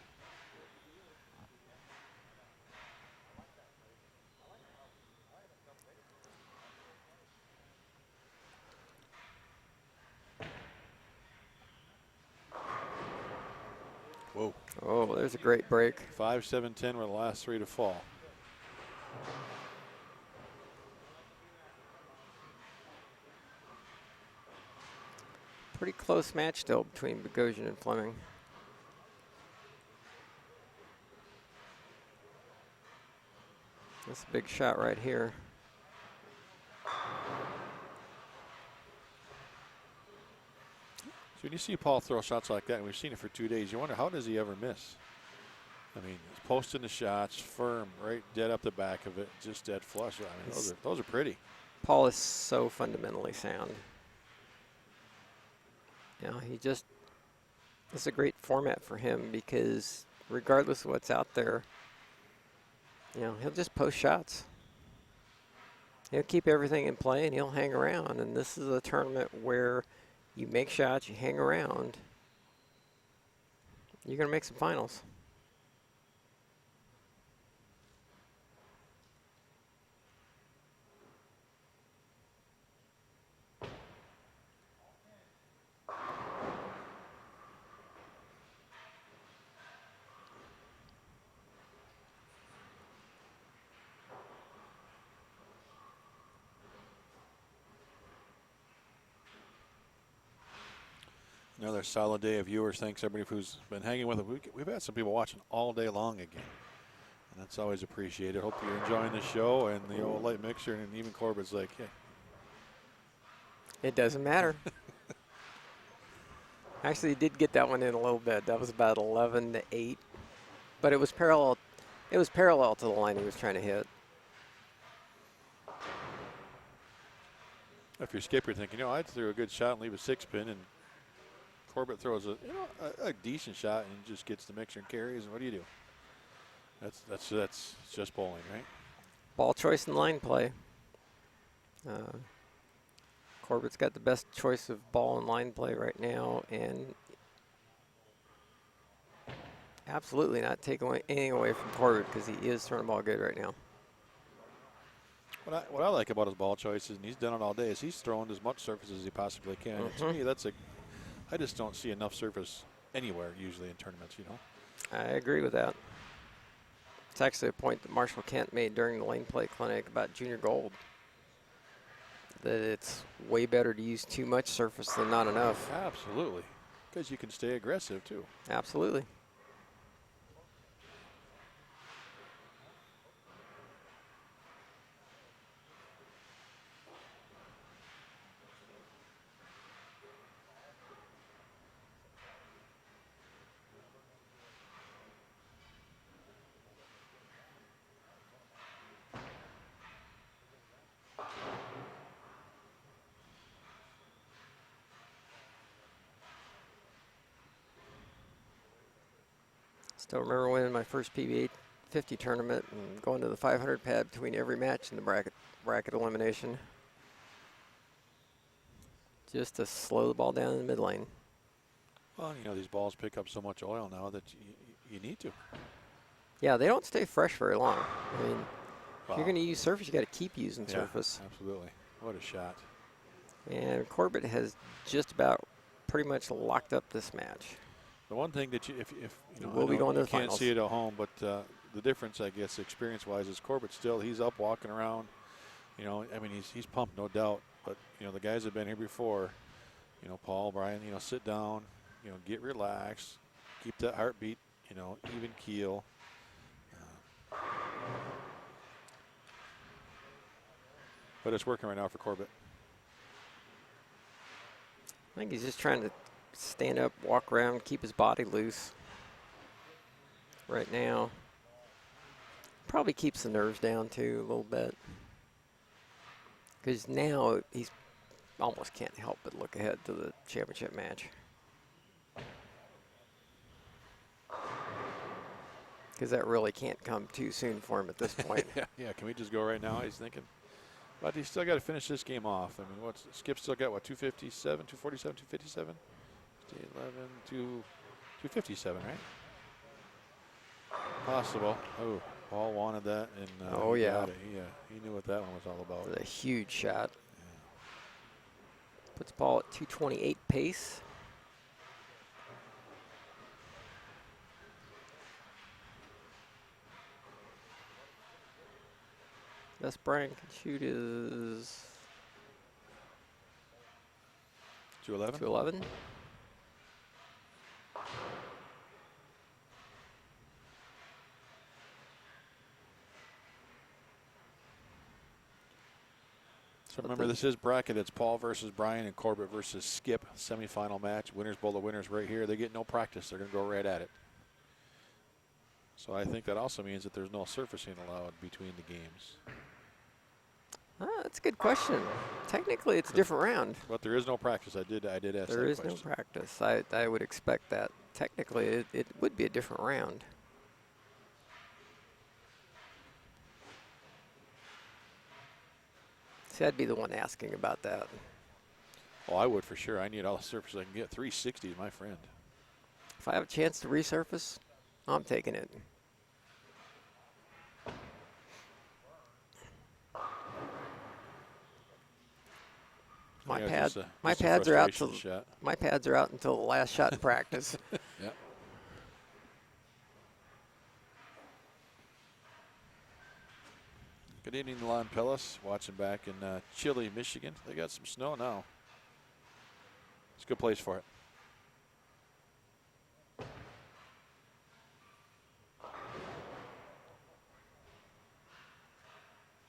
Whoa. Oh, there's a great break. 5-7-10 were the last 3 to fall. Pretty close match still between Bogosian and Fleming. That's a big shot right here. So when you see Paul throw shots like that, and we've seen it for 2 days, you wonder, how does he ever miss? I mean, he's posting the shots, firm, right dead up the back of it, just dead flush. I mean, those are pretty. Paul is so fundamentally sound. You know, it's a great format for him because regardless of what's out there, you know, he'll just post shots. He'll keep everything in play and he'll hang around. And this is a tournament where you make shots, you hang around, you're going to make some finals. Another solid day of viewers. Thanks everybody who's been hanging with us. We've had some people watching all day long again, and that's always appreciated. Hope you're enjoying the show and the old light mixer. And even Corbett's like, hey, it doesn't matter. Actually, he did get that one in a little bit. That was about 11-8, but it was parallel. It was parallel to the line he was trying to hit. if you're skipper, thinking, I threw a good shot and leave a 6-pin, and Corbett throws a decent shot and just gets the mixer and carries. And what do you do? That's just bowling, right? Ball choice and line play. Corbett's got the best choice of ball and line play right now, and absolutely not taking anything away from Corbett because he is throwing the ball good right now. What I like about his ball choices, and he's done it all day, is he's thrown as much surface as he possibly can. And to me, I just don't see enough surface anywhere usually in tournaments, I agree with that. It's actually a point that Marshall Kent made during the lane play clinic about junior gold, that it's way better to use too much surface than not enough. Absolutely, because you can stay aggressive too. Absolutely. Still remember winning my first PBA 50 tournament and going to the 500 pad between every match in the bracket elimination, just to slow the ball down in the mid lane. Well, these balls pick up so much oil now that you need to. Yeah, they don't stay fresh very long. I mean, if you're going to use surface, you got to keep using surface. Absolutely. What a shot. And Corbett has just about pretty much locked up this match. The one thing that we'll be going to the can't finals. see it at home, but the difference, I guess, experience-wise, is Corbett he's up walking around. I mean, he's pumped, no doubt. But the guys have been here before. Paul, Brian, sit down, get relaxed, keep that heartbeat, even keel. But it's working right now for Corbett. I think he's just trying to stand up, walk around, keep his body loose right now. Probably keeps the nerves down too a little bit, because now he's almost can't help but look ahead to the championship match, because that really can't come too soon for him at this point. Yeah, can we just go right now? He's thinking. But he's still got to finish this game off. I mean, Skip's still got, 257, 247, 257? 11, 257, right? Possible. Oh, Paul wanted that, and he got it. He knew what that one was all about. It was a huge shot. Yeah. Puts Paul at 228 pace. Best Brian can shoot is 211. 211. So remember, this is bracket. It's Paul versus Brian and Corbett versus Skip. Semifinal match. Winners bowl the winners right here. They get no practice. They're going to go right at it. So I think that also means that there's no surfacing allowed between the games. That's a good question. Technically, it's a different round. But there is no practice. I did ask that question. There is no practice. I would expect that. Technically, it would be a different round. See, I'd be the one asking about that. Oh, I would for sure. I need all the surface I can get. 360, my friend. If I have a chance to resurface, I'm taking it. My pads are out till my pads are out until the last shot in practice. Yep. Good evening, Lon Pellis. Watching back in chilly Michigan. They got some snow now. It's a good place for it.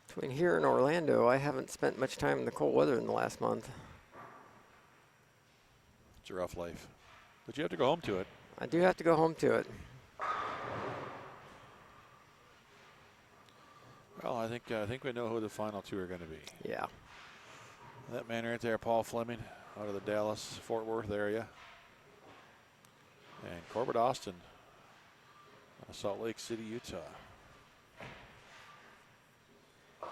Between here and Orlando, I haven't spent much time in the cold weather in the last month. It's a rough life. But you have to go home to it. I do have to go home to it. Well, I think we know who the final two are going to be. Yeah. That man right there, Paul Fleming, out of the Dallas-Fort Worth area. And Corbett Austin, Salt Lake City, Utah. I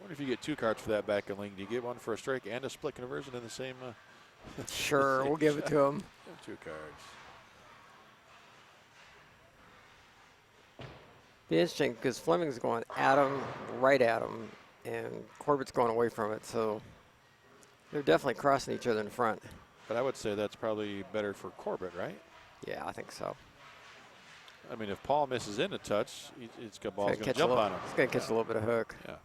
wonder if you get two cards for that back in link. Do you get one for a strike and a split conversion in the same? Sure, we'll give it to him. Two cards. Be interesting because Fleming's going at him, right at him, and Corbett's going away from it. So they're definitely crossing each other in front. But I would say that's probably better for Corbett, right? Yeah, I think so. I mean, if Paul misses in a touch, it's got ball's going to jump on him. He's going to catch a little bit of hook. Yeah.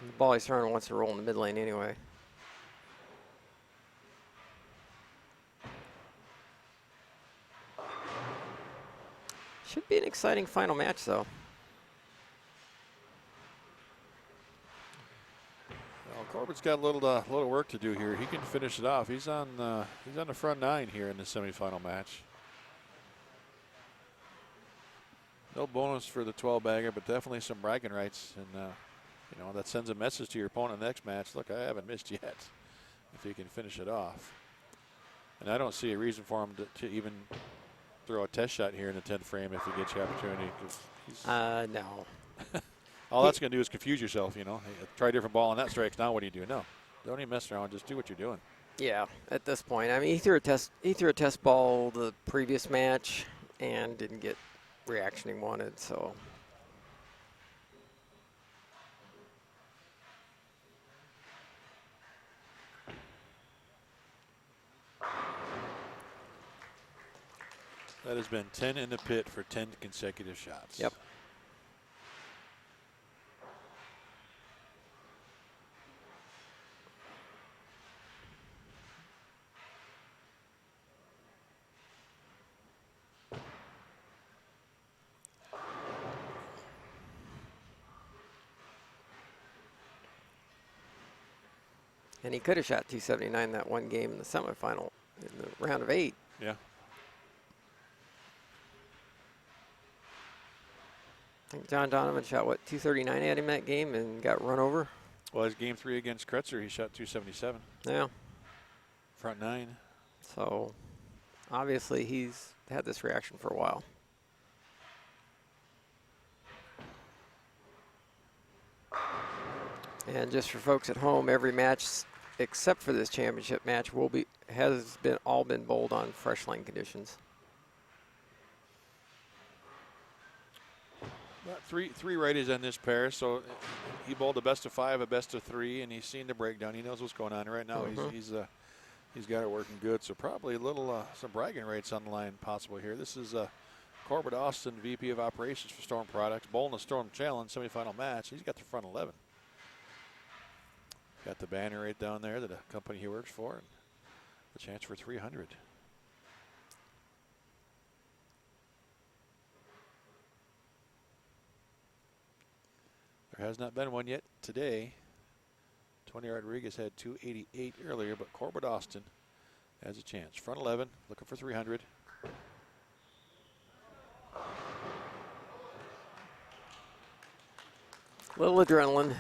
The ball he's throwing wants to roll in the mid lane anyway. Should be an exciting final match, though. Well, Corbett's got a little work to do here. He can finish it off. He's on the front nine here in the semifinal match. No bonus for the 12-bagger, but definitely some bragging rights, and you know that sends a message to your opponent in the next match. Look, I haven't missed yet. If he can finish it off, and I don't see a reason for him to even throw a test shot here in the 10th frame if he gets the opportunity. No. All that's going to do is confuse yourself, you know. Hey, try a different ball on that strikes. Now what do you do? No, don't even mess around. Just do what you're doing. Yeah, at this point, I mean, he threw a test ball the previous match and didn't get reaction he wanted. So. That has been 10 in the pit for 10 consecutive shots. Yep. And he could have shot 279 that one game in the semifinal in the round of 8. Yeah. I think John Donovan shot, what, 239 at him that game and got run over? Well, his game 3 against Kretzer, he shot 277. Yeah. Front 9. So, obviously, he's had this reaction for a while. And just for folks at home, every match except for this championship match has been bowled on fresh lane conditions. Three righties on this pair, so he bowled a best of 5, a best of 3, and he's seen the breakdown. He knows what's going on right now. He's got it working good. So probably a little some bragging rights on the line possible here. This is Corbett Austin, VP of Operations for Storm Products, bowling the Storm Challenge semifinal match. He's got the front 11. Got the banner right down there, the company he works for, and the chance for 300. has not been one yet today. Tony Rodriguez had 288 earlier, but Corbett Austin has a chance. Front 11, looking for 300. Little adrenaline.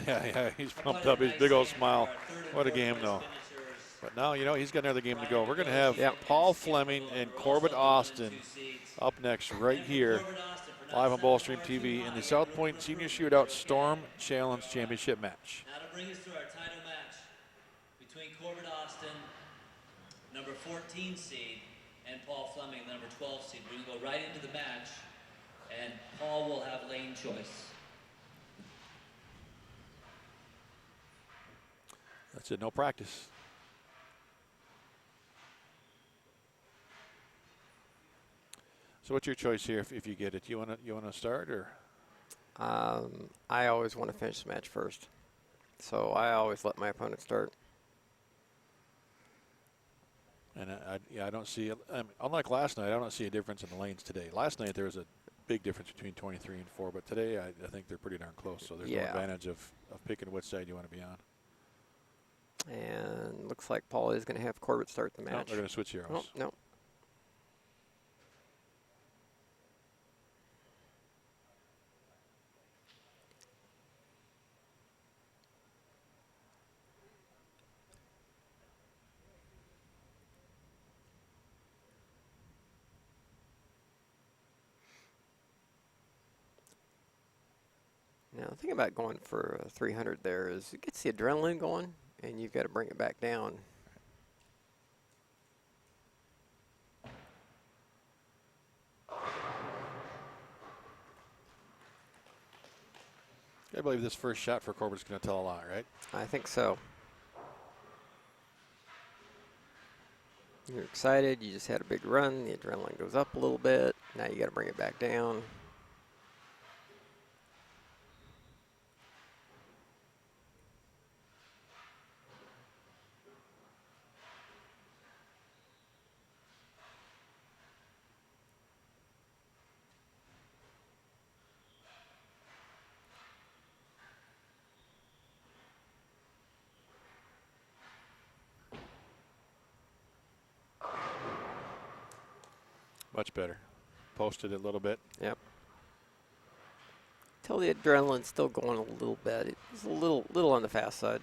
Yeah, he's pumped up. His big old smile. What a game, though. But now, you know, he's got another game to go. We're going to have Paul Fleming and Corbett Austin up next right here, live on Ball Stream TV in the South Point Senior Shootout Storm Challenge Championship match. Now to bring us to our title match between Corbett Austin, number 14 seed, and Paul Fleming, the number 12 seed. We're going to go right into the match, and Paul will have lane choice. That's it, no practice. So what's your choice here if you get it? You want to start, or? I always want to finish the match first, so I always let my opponent start. And I don't see, unlike last night, I don't see a difference in the lanes today. Last night there was a big difference between 23 and 4, but today I think they're pretty darn close. So there's no advantage of picking which side you want to be on. And looks like Paul is going to have Corbett start the match. No, they're going to switch heroes. Oh, no. Now, the thing about going for 300 there is it gets the adrenaline going, and you've got to bring it back down. I believe this first shot for Corbett's going to tell a lot, right? I think so. You're excited. You just had a big run. The adrenaline goes up a little bit. Now you got to bring it back down. Much better. Posted it a little bit. Yep. Till the adrenaline's still going a little bit. It's a little on the fast side.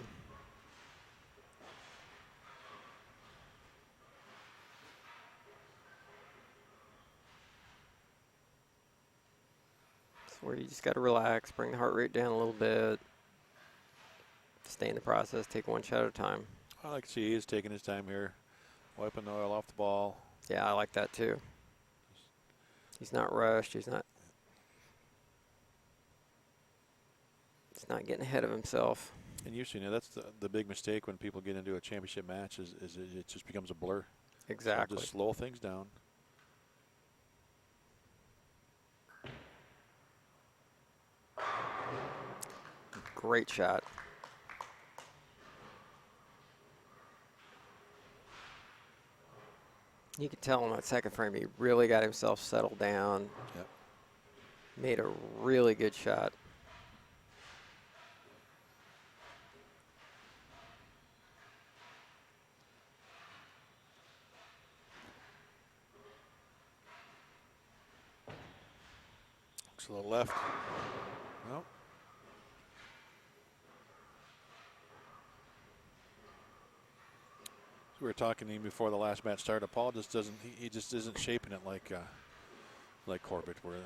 It's where you just got to relax, bring the heart rate down a little bit, stay in the process, take one shot at a time. I like to see he's taking his time here, wiping the oil off the ball. Yeah, I like that too. He's not rushed. He's not getting ahead of himself. And you've seen it. That's the big mistake when people get into a championship match is it just becomes a blur. Exactly. So just slow things down. Great shot. You could tell in that second frame he really got himself settled down. Yep. Made a really good shot. Looks a little left. Nope. We were talking to him before the last match started. Paul just doesn't. He just isn't shaping it like Corbett. Where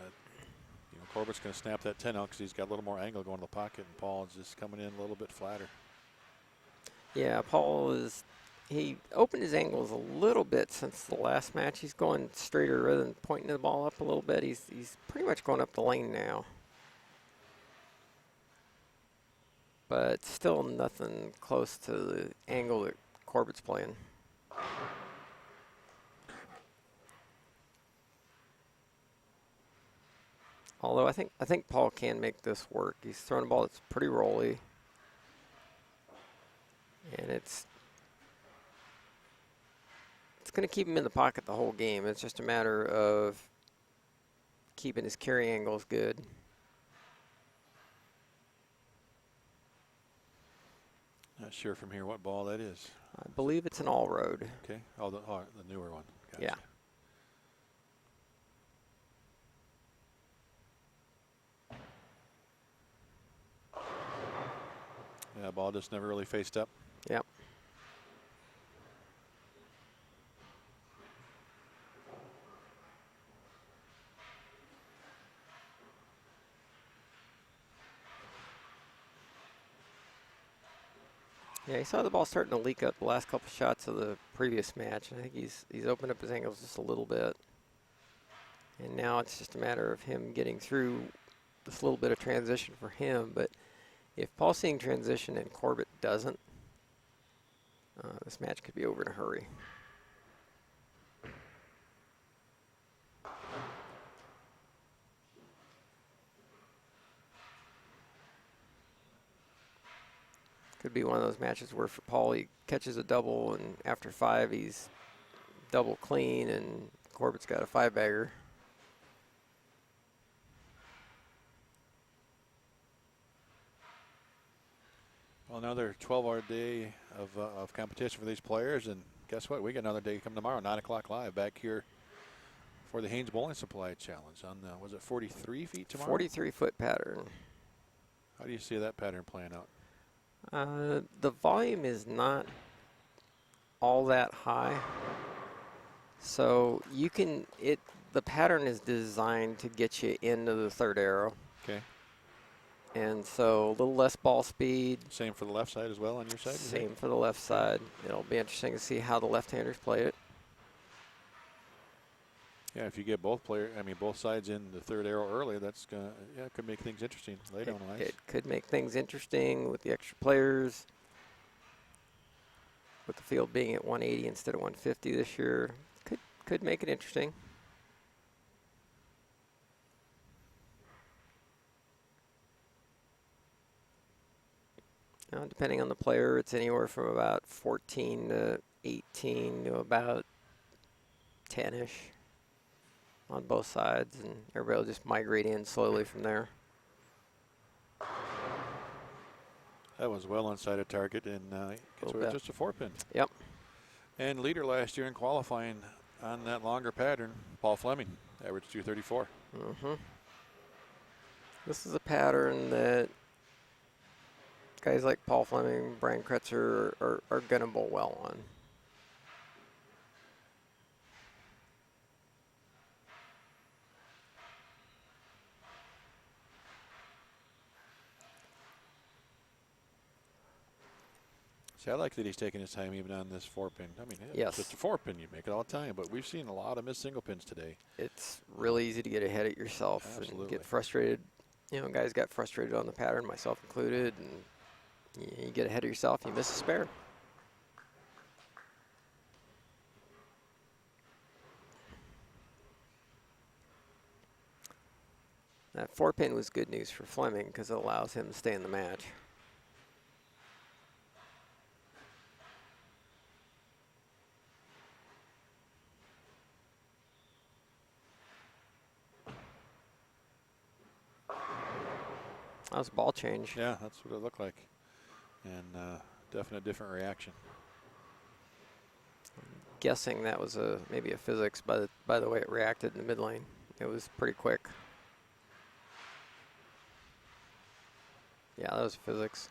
Corbett's going to snap that 10 out because he's got a little more angle going to the pocket, and Paul is just coming in a little bit flatter. Yeah, he opened his angles a little bit since the last match. He's going straighter rather than pointing the ball up a little bit. He's pretty much going up the lane now. But still nothing close to the angle that Corbett's playing. Although I think Paul can make this work. He's throwing a ball that's pretty rolly. And it's going to keep him in the pocket the whole game. It's just a matter of keeping his carry angles good. Not sure from here what ball that is. I believe it's an all-road. Okay. Oh, the newer one. Gotcha. Yeah. Yeah, ball just never really faced up. Yep. Yeah, he saw the ball starting to leak up the last couple shots of the previous match. I think he's opened up his angles just a little bit. And now it's just a matter of him getting through this little bit of transition for him. But if Paul's seeing transition and Corbett doesn't, this match could be over in a hurry. Could be one of those matches where for Paul he catches a double and after 5 he's double clean and Corbett's got a 5-bagger. Well, another 12-hour day of competition for these players, and guess what? We got another day coming tomorrow, 9 o'clock live, back here for the Haynes Bowling Supply Challenge on, was it 43 feet tomorrow? 43-foot pattern. How do you see that pattern playing out? The volume is not all that high, so you can, the pattern is designed to get you into the third arrow. Okay. And so a little less ball speed. Same for the left side as well on your side? Same for the left side. It'll be interesting to see how the left-handers play it. Yeah, if you get both sides in the third arrow early, that's gonna, yeah, it could make things interesting later on the ice. It could make things interesting with the extra players. With the field being at 180 instead of 150 this year, could make it interesting. Now, depending on the player, it's anywhere from about 14 to 18 to about 10-ish on both sides, and everybody will just migrate in slowly from there. That was well inside a target, and gets away with just a 4-pin. Yep. And leader last year in qualifying on that longer pattern, Paul Fleming, average 234. Mm-hmm. This is a pattern that guys like Paul Fleming, Brian Kretzer are going to bowl well on. See, I like that he's taking his time even on this 4-pin. I mean, yes, it's just a 4-pin. You make it all the time, but we've seen a lot of missed single pins today. It's really easy to get ahead of yourself. Absolutely. And get frustrated. You know, guys got frustrated on the pattern, myself included, and you get ahead of yourself, you miss a spare. That 4-pin was good news for Fleming because it allows him to stay in the match. That was a ball change. Yeah, that's what it looked like. And definite different reaction. Guessing that was maybe a physics by the way it reacted in the mid lane. It was pretty quick. Yeah, that was physics.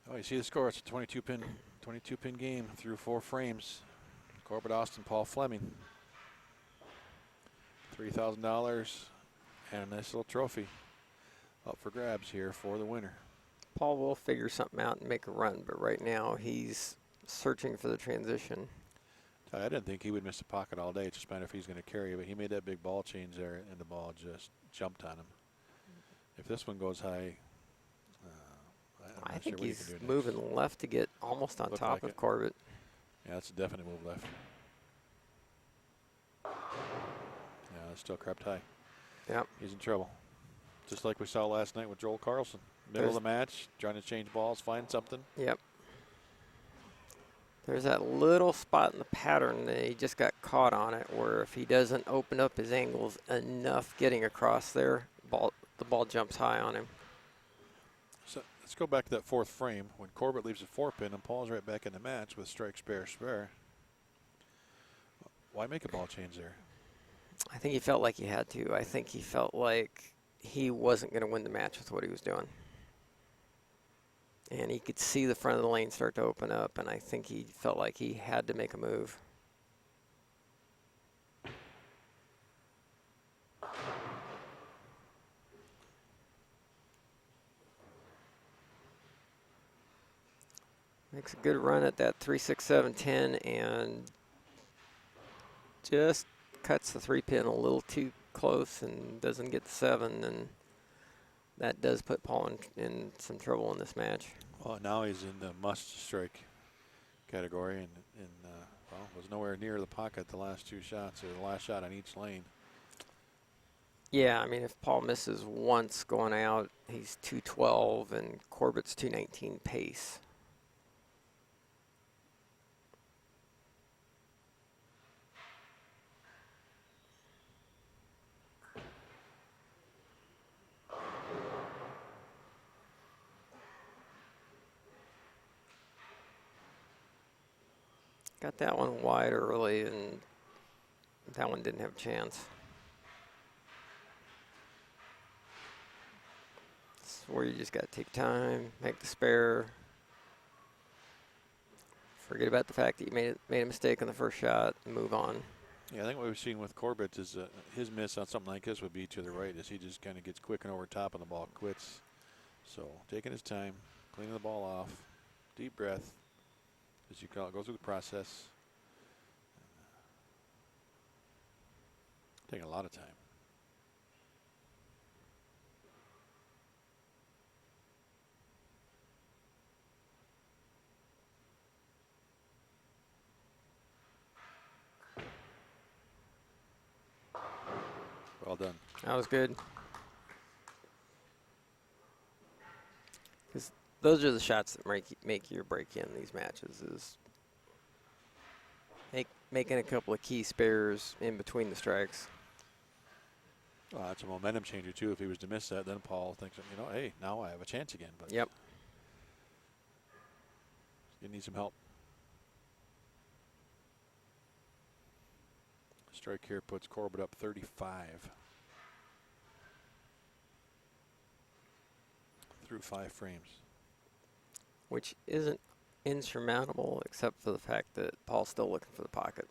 Oh, you see the score. It's a 22-pin game through 4 frames. Corbett Austin, Paul Fleming. $3,000 and a nice little trophy up for grabs here for the winner. Paul will figure something out and make a run, but right now he's searching for the transition. I didn't think he would miss the pocket all day. It just matter if he's going to carry, but he made that big ball change there, and the ball just jumped on him. If this one goes high, I think he's moving left to get almost on top of Corbett. Yeah, that's a definite move left. still crept high. Yep. He's in trouble. Just like we saw last night with Joel Carlson. Middle of the match, trying to change balls, find something. Yep. There's that little spot in the pattern that he just got caught on it, where if he doesn't open up his angles enough getting across there, the ball jumps high on him. So let's go back to that fourth frame when Corbett leaves a 4-pin and Paul's right back in the match with strike, spare. Why make a ball change there? I think he felt like he had to. I think he felt like he wasn't going to win the match with what he was doing. And he could see the front of the lane start to open up, and I think he felt like he had to make a move. Makes a good run at that 3, 6, 7, 10, and just cuts the 3-pin a little too close and doesn't get the 7, and that does put Paul in some trouble in this match. Well, now he's in the must strike category, and well, was nowhere near the pocket the last two shots, or the last shot on each lane. Yeah, I mean, if Paul misses once going out, he's 212, and Corbett's 219 pace. Got that one wide early, and that one didn't have a chance. It's where you just got to take time, make the spare. Forget about the fact that you made a mistake on the first shot and move on. Yeah, I think what we've seen with Corbett is his miss on something like this would be to the right, as he just kind of gets quick and over top and the ball quits. So taking his time, cleaning the ball off, deep breath, as you call it, go through the process. Taking a lot of time. Well done. That was good. Because those are the shots that make you or break in these matches, is making a couple of key spares in between the strikes. Well, that's a momentum changer, too. If he was to miss that, then Paul thinks, you know, hey, now I have a chance again. But yep. You need some help. Strike here puts Corbett up 35. Through 5 frames. Which isn't insurmountable, except for the fact that Paul's still looking for the pocket.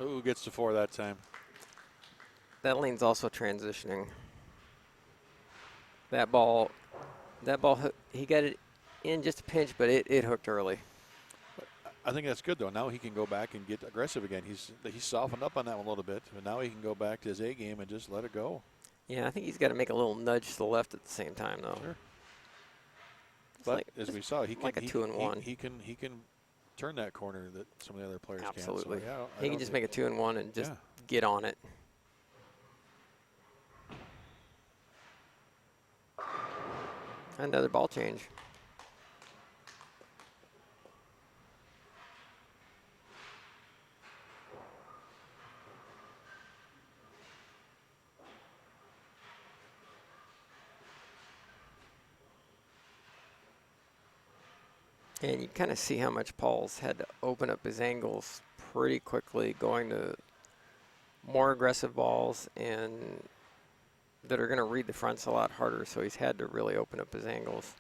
Ooh, gets to 4 that time. That lane's also transitioning. That ball, he got it in just a pinch, but it hooked early. I think that's good, though. Now he can go back and get aggressive again. He's softened up on that one a little bit, but now he can go back to his A game and just let it go. Yeah, I think he's got to make a little nudge to the left at the same time, though. Sure. But as we saw, he can like a 2-and-1. He can turn that corner that some of the other players Absolutely. can't. So, yeah, he can just make a 2-and-1 and just get on it. Another ball change. And you kind of see how much Paul's had to open up his angles pretty quickly, going to more aggressive balls and that are going to read the fronts a lot harder, so he's had to really open up his angles.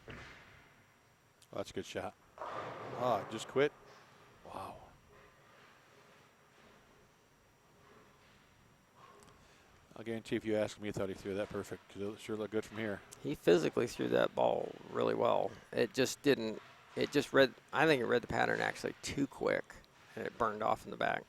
Oh, that's a good shot. Oh, just quit. Wow. I'll guarantee if you asked me, I thought he threw that perfect, because it sure looked good from here. He physically threw that ball really well. It just didn't, I think it read the pattern actually too quick, and it burned off in the back.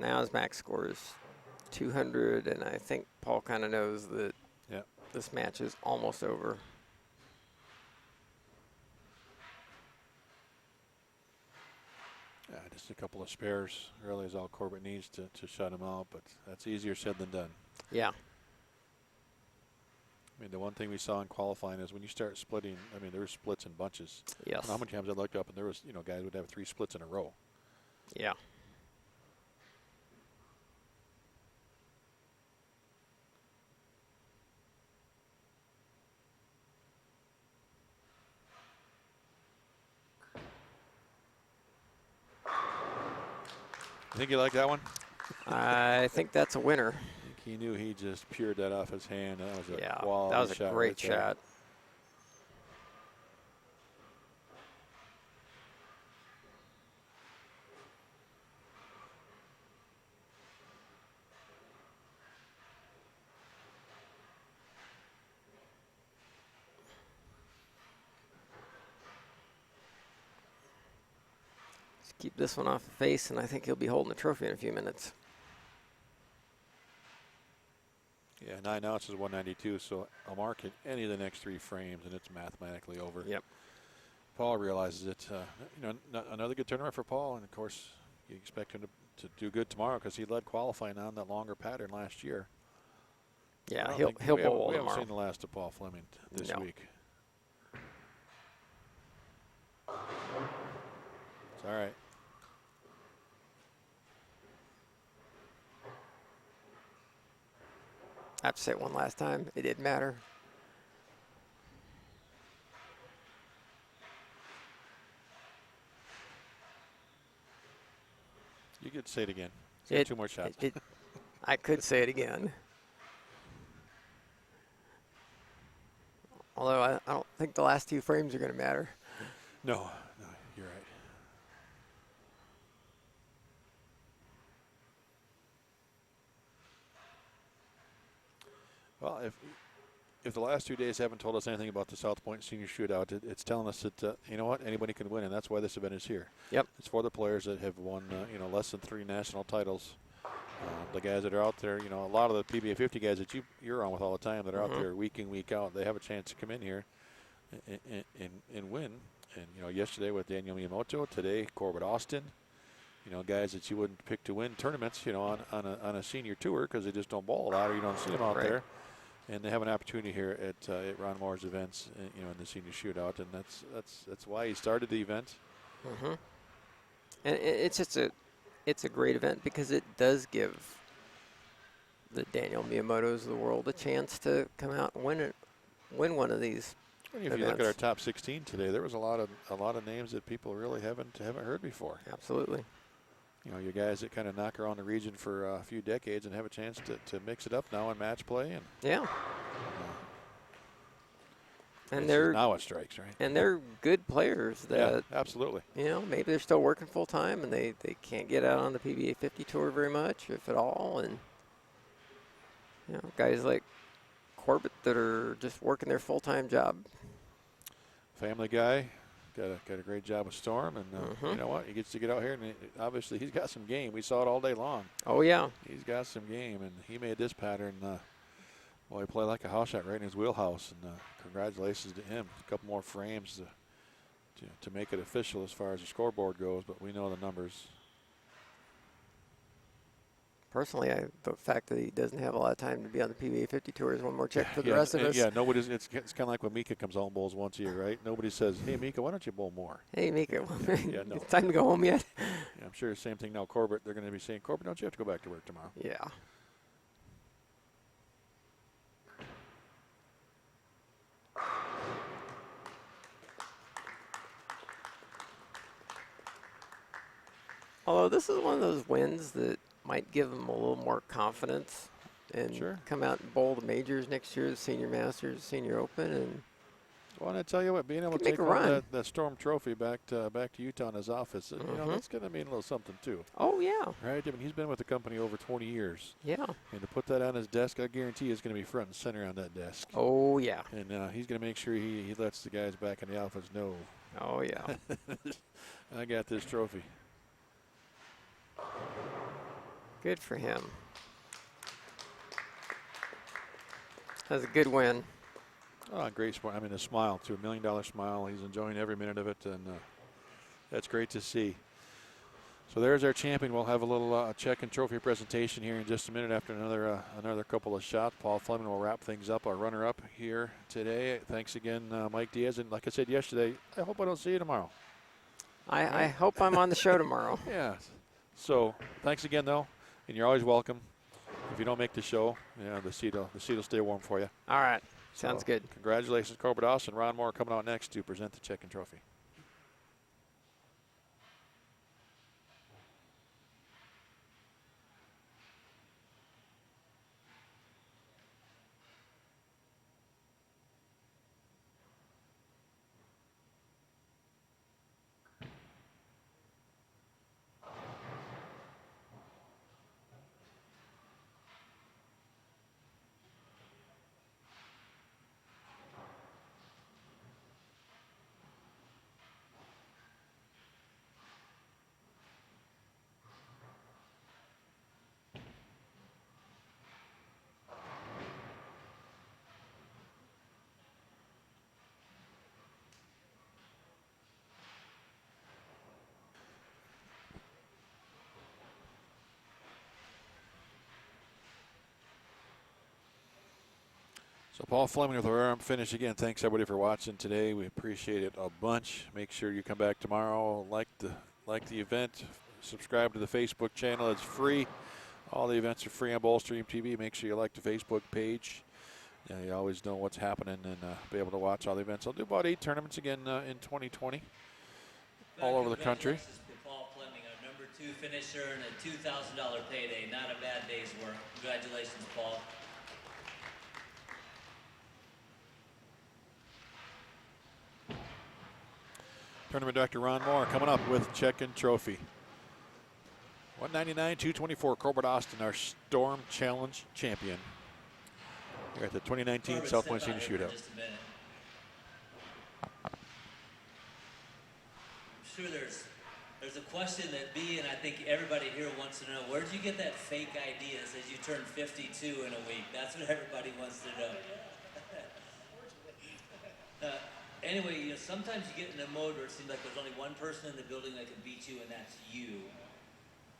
now his max score is 200, and I think Paul kind of knows that this match is almost over. Yeah, just a couple of spares really is all Corbett needs to shut him out, but that's easier said than done. Yeah. I mean, the one thing we saw in qualifying is when you start splitting, I mean, there were splits in bunches. Yes. I don't know how many times I looked up and there was, you know, guys would have 3 splits in a row. Yeah. You think you like that one? I think that's a winner. I think he knew he just peered that off his hand. That was a quality shot. That was a great shot. Just keep this one off the face, and I think he'll be holding the trophy in a few minutes. Yeah, 9 ounces, 192. So I'll mark it any of the next 3 frames, and it's mathematically over. Yep. Paul realizes it. You know, another good tournament for Paul, and of course, you expect him to do good tomorrow because he led qualifying on that longer pattern last year. Yeah, he'll bowl tomorrow. We haven't seen the last of Paul Fleming this week. It's all right. I have to say it one last time. It didn't matter. You could say it again. He's got 2 more shots. I could say it again. Although I don't think the last 2 frames are going to matter. No, you're right. Well, if the last 2 days haven't told us anything about the South Point Senior Shootout, it's telling us that, you know what, anybody can win, and that's why this event is here. Yep. It's for the players that have won, you know, less than 3 national titles. The guys that are out there, you know, a lot of the PBA 50 guys that you're on with all the time that are out there week in, week out, they have a chance to come in here and win. And, you know, yesterday with Daniel Miyamoto, today Corbett Austin, you know, guys that you wouldn't pick to win tournaments, you know, on a senior tour because they just don't bowl a lot or you don't see them out there. And they have an opportunity here at Ron Moore's events, you know, in the senior shootout, and that's why he started the event. And it's a great event because it does give the Daniel Miyamotos of the world a chance to come out and win one of these. If you look at our top 16 today, there was a lot of names that people really haven't heard before. Absolutely. You know, your guys that kind of knock around the region for a few decades and have a chance to mix it up now in match play. And and they're now it strikes, right? And they're good players that absolutely. You know, maybe they're still working full time and they can't get out on the PBA 50 tour very much, if at all. And you know, guys like Corbett that are just working their full-time job. Family guy. Got a great job with Storm, and you know what? He gets to get out here, and obviously he's got some game. We saw it all day long. Oh, yeah. He's got some game, and he made this pattern. Well, he played like a house shot right in his wheelhouse, and congratulations to him. A couple more frames to make it official as far as the scoreboard goes, but we know the numbers. Personally, the fact that he doesn't have a lot of time to be on the PBA 50 tour is one more check for the rest of us. Yeah, nobody's. It's kind of like when Mika comes home bowls once a year, right? Nobody says, "Hey, Mika, why don't you bowl more?" Hey, Mika, no. It's time to go home yet? Yeah, I'm sure the same thing now. Corbett, they're going to be saying, "Corbett, don't you have to go back to work tomorrow?" Yeah. Although this is one of those wins that might give them a little more confidence and come out and bowl the majors next year, the Senior Masters, Senior Open, and well, and I tell you what, being able to take that Storm Trophy back to Utah in his office, you know, that's going to mean a little something too. Oh yeah, right. I mean, he's been with the company over 20 years. Yeah, and to put that on his desk, I guarantee it's going to be front and center on that desk. Oh yeah, and he's going to make sure he lets the guys back in the office know. Oh yeah, I got this trophy. Good for him. That was a good win. Oh, great sport. I mean, a smile, too. $1 million smile. He's enjoying every minute of it, and that's great to see. So there's our champion. We'll have a little check and trophy presentation here in just a minute after another couple of shots. Paul Fleming will wrap things up, our runner-up here today. Thanks again, Mike Diaz. And like I said yesterday, I hope I don't see you tomorrow. I hope I'm on the show tomorrow. Yeah. So thanks again, though, and you're always welcome. If you don't make the show, the seat will stay warm for you. All right. Sounds good. Congratulations, Corbett Austin. Ron Moore coming out next to present the check and trophy. So Paul Fleming with our arm finish again. Thanks everybody for watching today. We appreciate it a bunch. Make sure you come back tomorrow. Like the event. Subscribe to the Facebook channel. It's free. All the events are free on Bowlstream TV. Make sure you like the Facebook page. You always know what's happening and be able to watch all the events. I'll do about 8 tournaments again in 2020, all over the country. Congratulations to Paul Fleming, our #2 finisher and a $2,000 payday. Not a bad day's work. Congratulations, Paul. Tournament Director Ron Moore coming up with check and trophy. 199, 224, Corbett Austin, our Storm Challenge champion. Here at the 2019 Corbett, South Point step Senior out here Shootout. for just a minute. I'm sure there's a question that B and I think everybody here wants to know. Where did you get that fake ID that says you turned 52 in a week? That's what everybody wants to know. Anyway, sometimes you get in a mode where it seems like there's only one person in the building that can beat you, and that's you.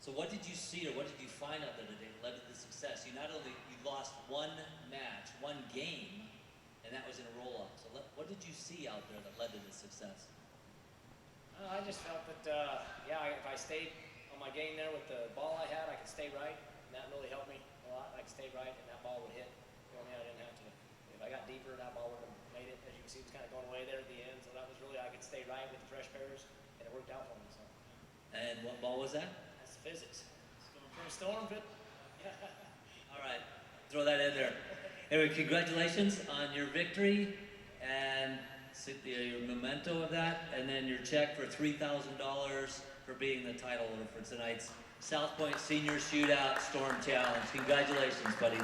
So what did you see or what did you find out there today that led to the success? You lost one match, one game, and that was in a roll-up. So what did you see out there that led to the success? I just felt that, if I stayed on my game there with the ball I had, I could stay right, and that really helped me a lot. I could stay right, and that ball would hit. I didn't have to. If I got deeper, that ball would have made it. As you can see, it was kind of going away there at the end, so that was really, I could stay right with the fresh pairs, and it worked out for me. So. And what ball was that? That's physics. It's going from a storm, but All right, throw that in there. Anyway, congratulations on your victory and your memento of that, and then your check for $3,000 for being the title holder for tonight's South Point Senior Shootout Storm Challenge. Congratulations, buddy.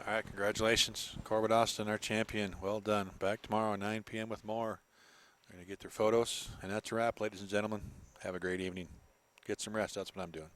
All right, congratulations. Corbett Austin, our champion. Well done. Back tomorrow at 9 p.m. with more. They're going to get their photos, and that's a wrap, ladies and gentlemen. Have a great evening. Get some rest. That's what I'm doing.